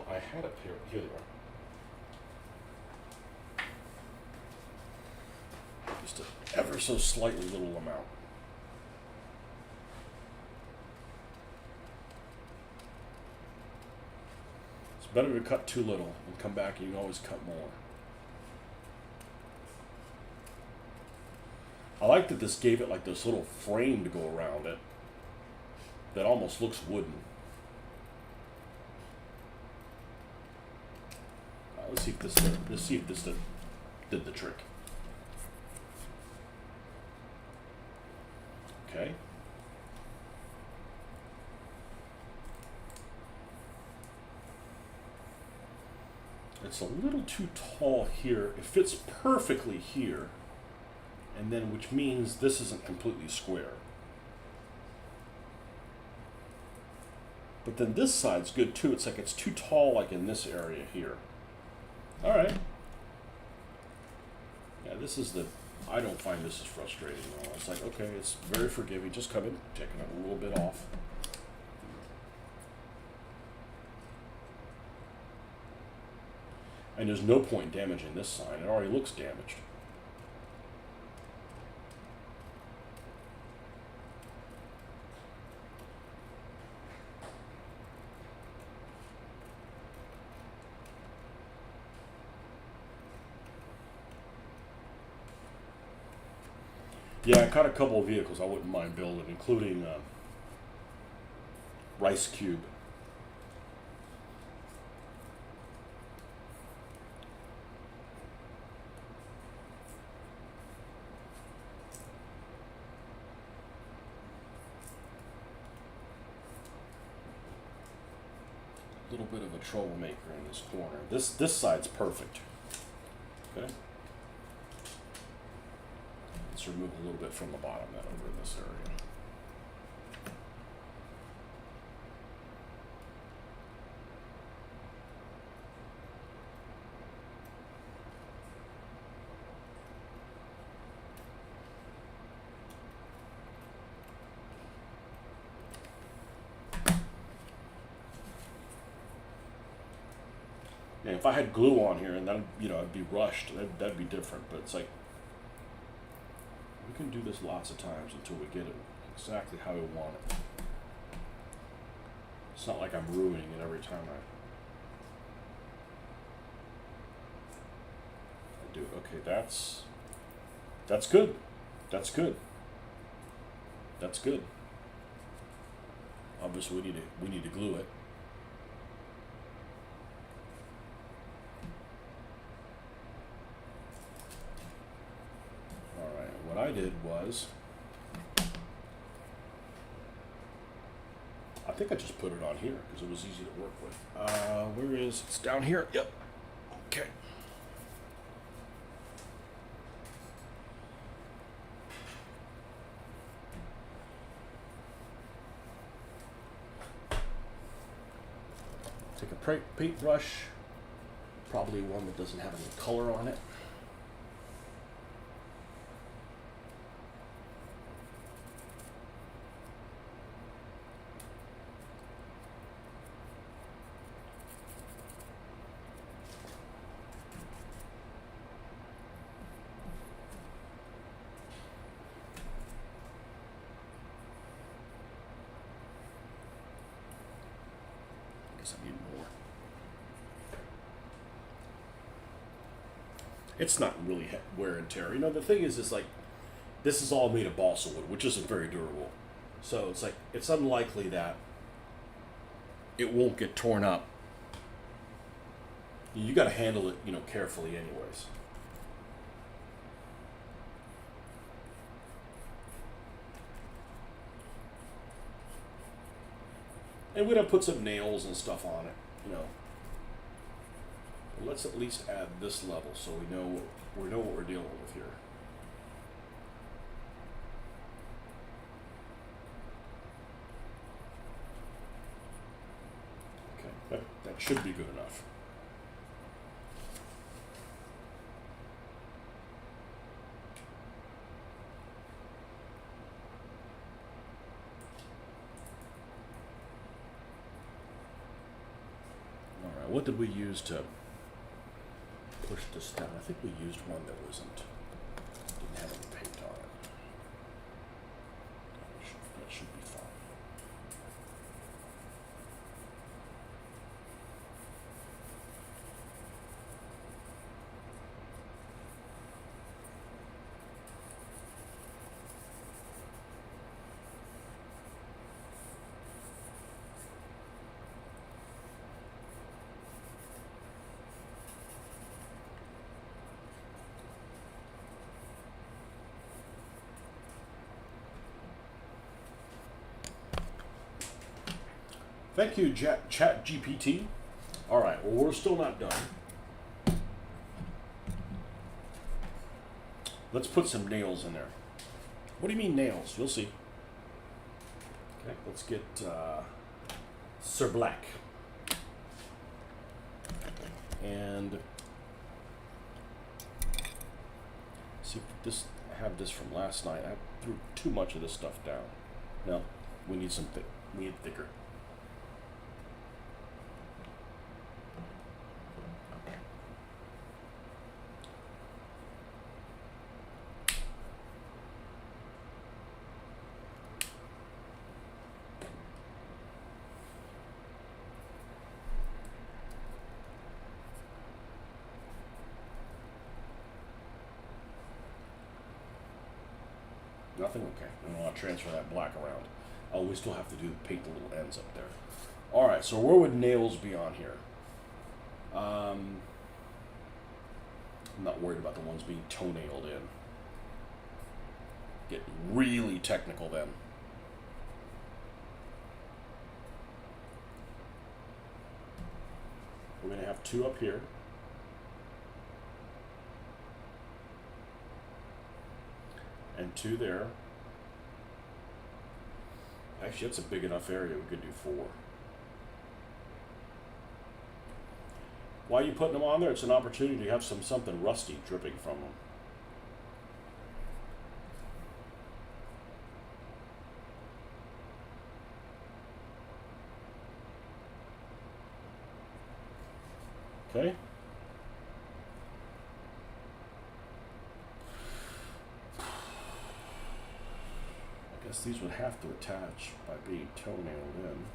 I had a pair. Here they ever so slightly little amount. It's better to cut too little and come back and you can always cut more. I like that this gave it like this little frame to go around it that almost looks wooden. Let's see if this did the trick. Okay. It's a little too tall here. It fits perfectly here, and then which means this isn't completely square. But then this side's good too. It's like it's too tall, like in this area here. All right. Yeah, this is the. I don't find this as frustrating at all. It's like, okay, it's very forgiving. Just come in, taking it a little bit off. And there's no point damaging this sign. It already looks damaged. Yeah, I caught a couple of vehicles I wouldn't mind building, including Rice Cube. A little bit of a troublemaker in this corner. This side's perfect. Okay. Let's remove a little bit from the bottom then over in this area. And if I had glue on here and then, I'd be rushed, that'd be different, but it's like, we can do this lots of times until we get it exactly how we want it. It's not like I'm ruining it every time I do it. Okay, that's good. That's good. That's good. Obviously, we need to glue it. What I did was, I think I just put it on here because it was easy to work with. Where is it's down here? Yep. Okay. Take a paintbrush, probably one that doesn't have any color on it. I need more. It's not really wear and tear. The thing is like, this is all made of balsa wood, which isn't very durable. So it's like, it's unlikely that it won't get torn up. You got to handle it, carefully anyways. And we're gonna put some nails and stuff on it, But let's at least add this level so we know what we're dealing with here. Okay, that should be good enough. What did we use to push this down? I think we used one that didn't have any paint on it. Thank you, Chat GPT. All right, well, we're still not done. Let's put some nails in there. What do you mean nails? You'll see. Okay, let's get Sir Black. And see, this I have this from last night. I threw too much of this stuff down. No, we need some thick. We need thicker. Nothing? Okay. I don't want to transfer that black around. Oh, we still have to paint the little ends up there. All right, so where would nails be on here? I'm not worried about the ones being toenailed in. Get really technical then. We're going to have 2 up here. And 2 there. Actually, that's a big enough area. We could do 4. Why are you putting them on there? It's an opportunity to have something rusty dripping from them. Okay. I guess these would have to attach by being toenailed in.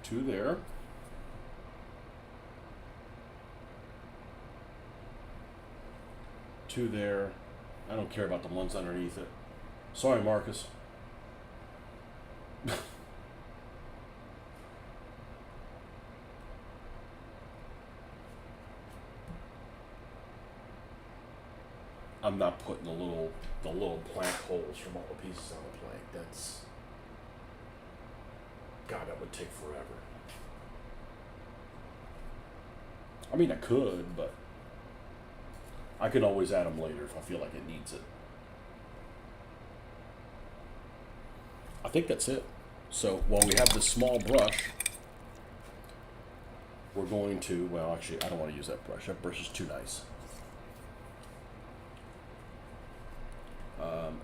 Two there. Two there. I don't care about the ones underneath it. Sorry, Marcus. I'm not putting the little plank holes from all the pieces on the plank. That's, God, that would take forever. I mean, I could, but I can always add them later if I feel like it needs it. I think that's it. So while we have this small brush, we're going to, well, actually, I don't want to use that brush. That brush is too nice.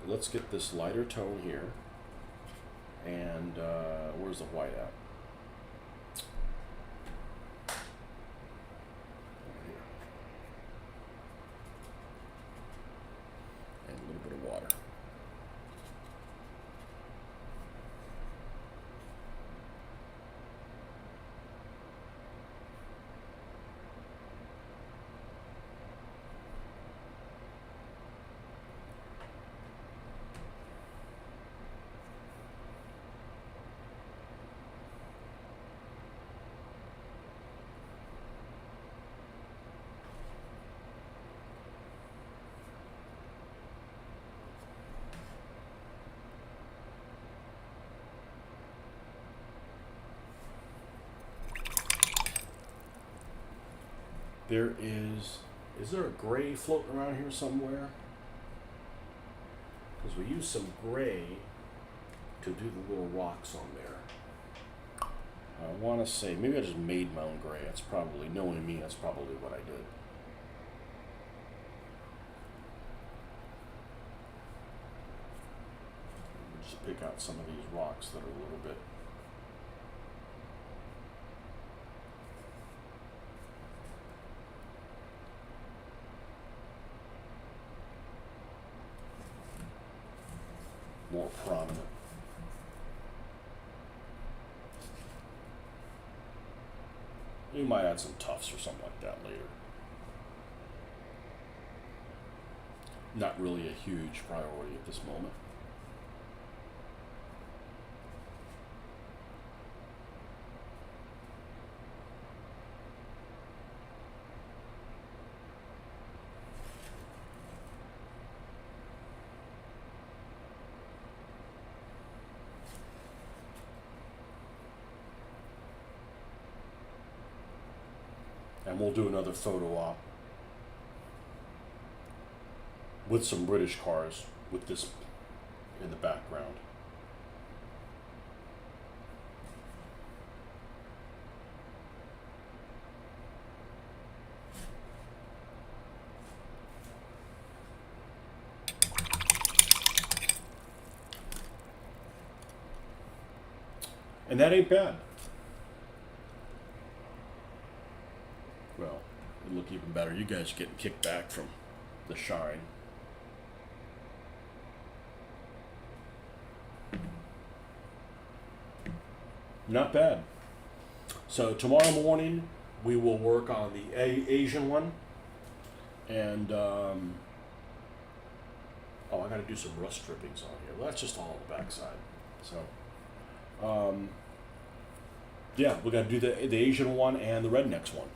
Let's get this lighter tone here. And where's the white at? Right here. And a little bit of water. There is there a gray floating around here somewhere? Because we use some gray to do the little rocks on there. I want to say, maybe I just made my own gray. That's probably, knowing me, that's probably what I did. Just pick out some of these rocks that are a little bit more prominent. You might add some tufts or something like that later. not really a huge priority at this moment. And we'll do another photo op with some British cars with this in the background. And that ain't bad. Well, it'd look even better. You guys are getting kicked back from the shine. Not bad. So tomorrow morning we will work on the Asian one, and oh, I got to do some rust strippings on here. Well, that's just all on the backside. So, yeah, we got to do the Asian one and the Rednecks one.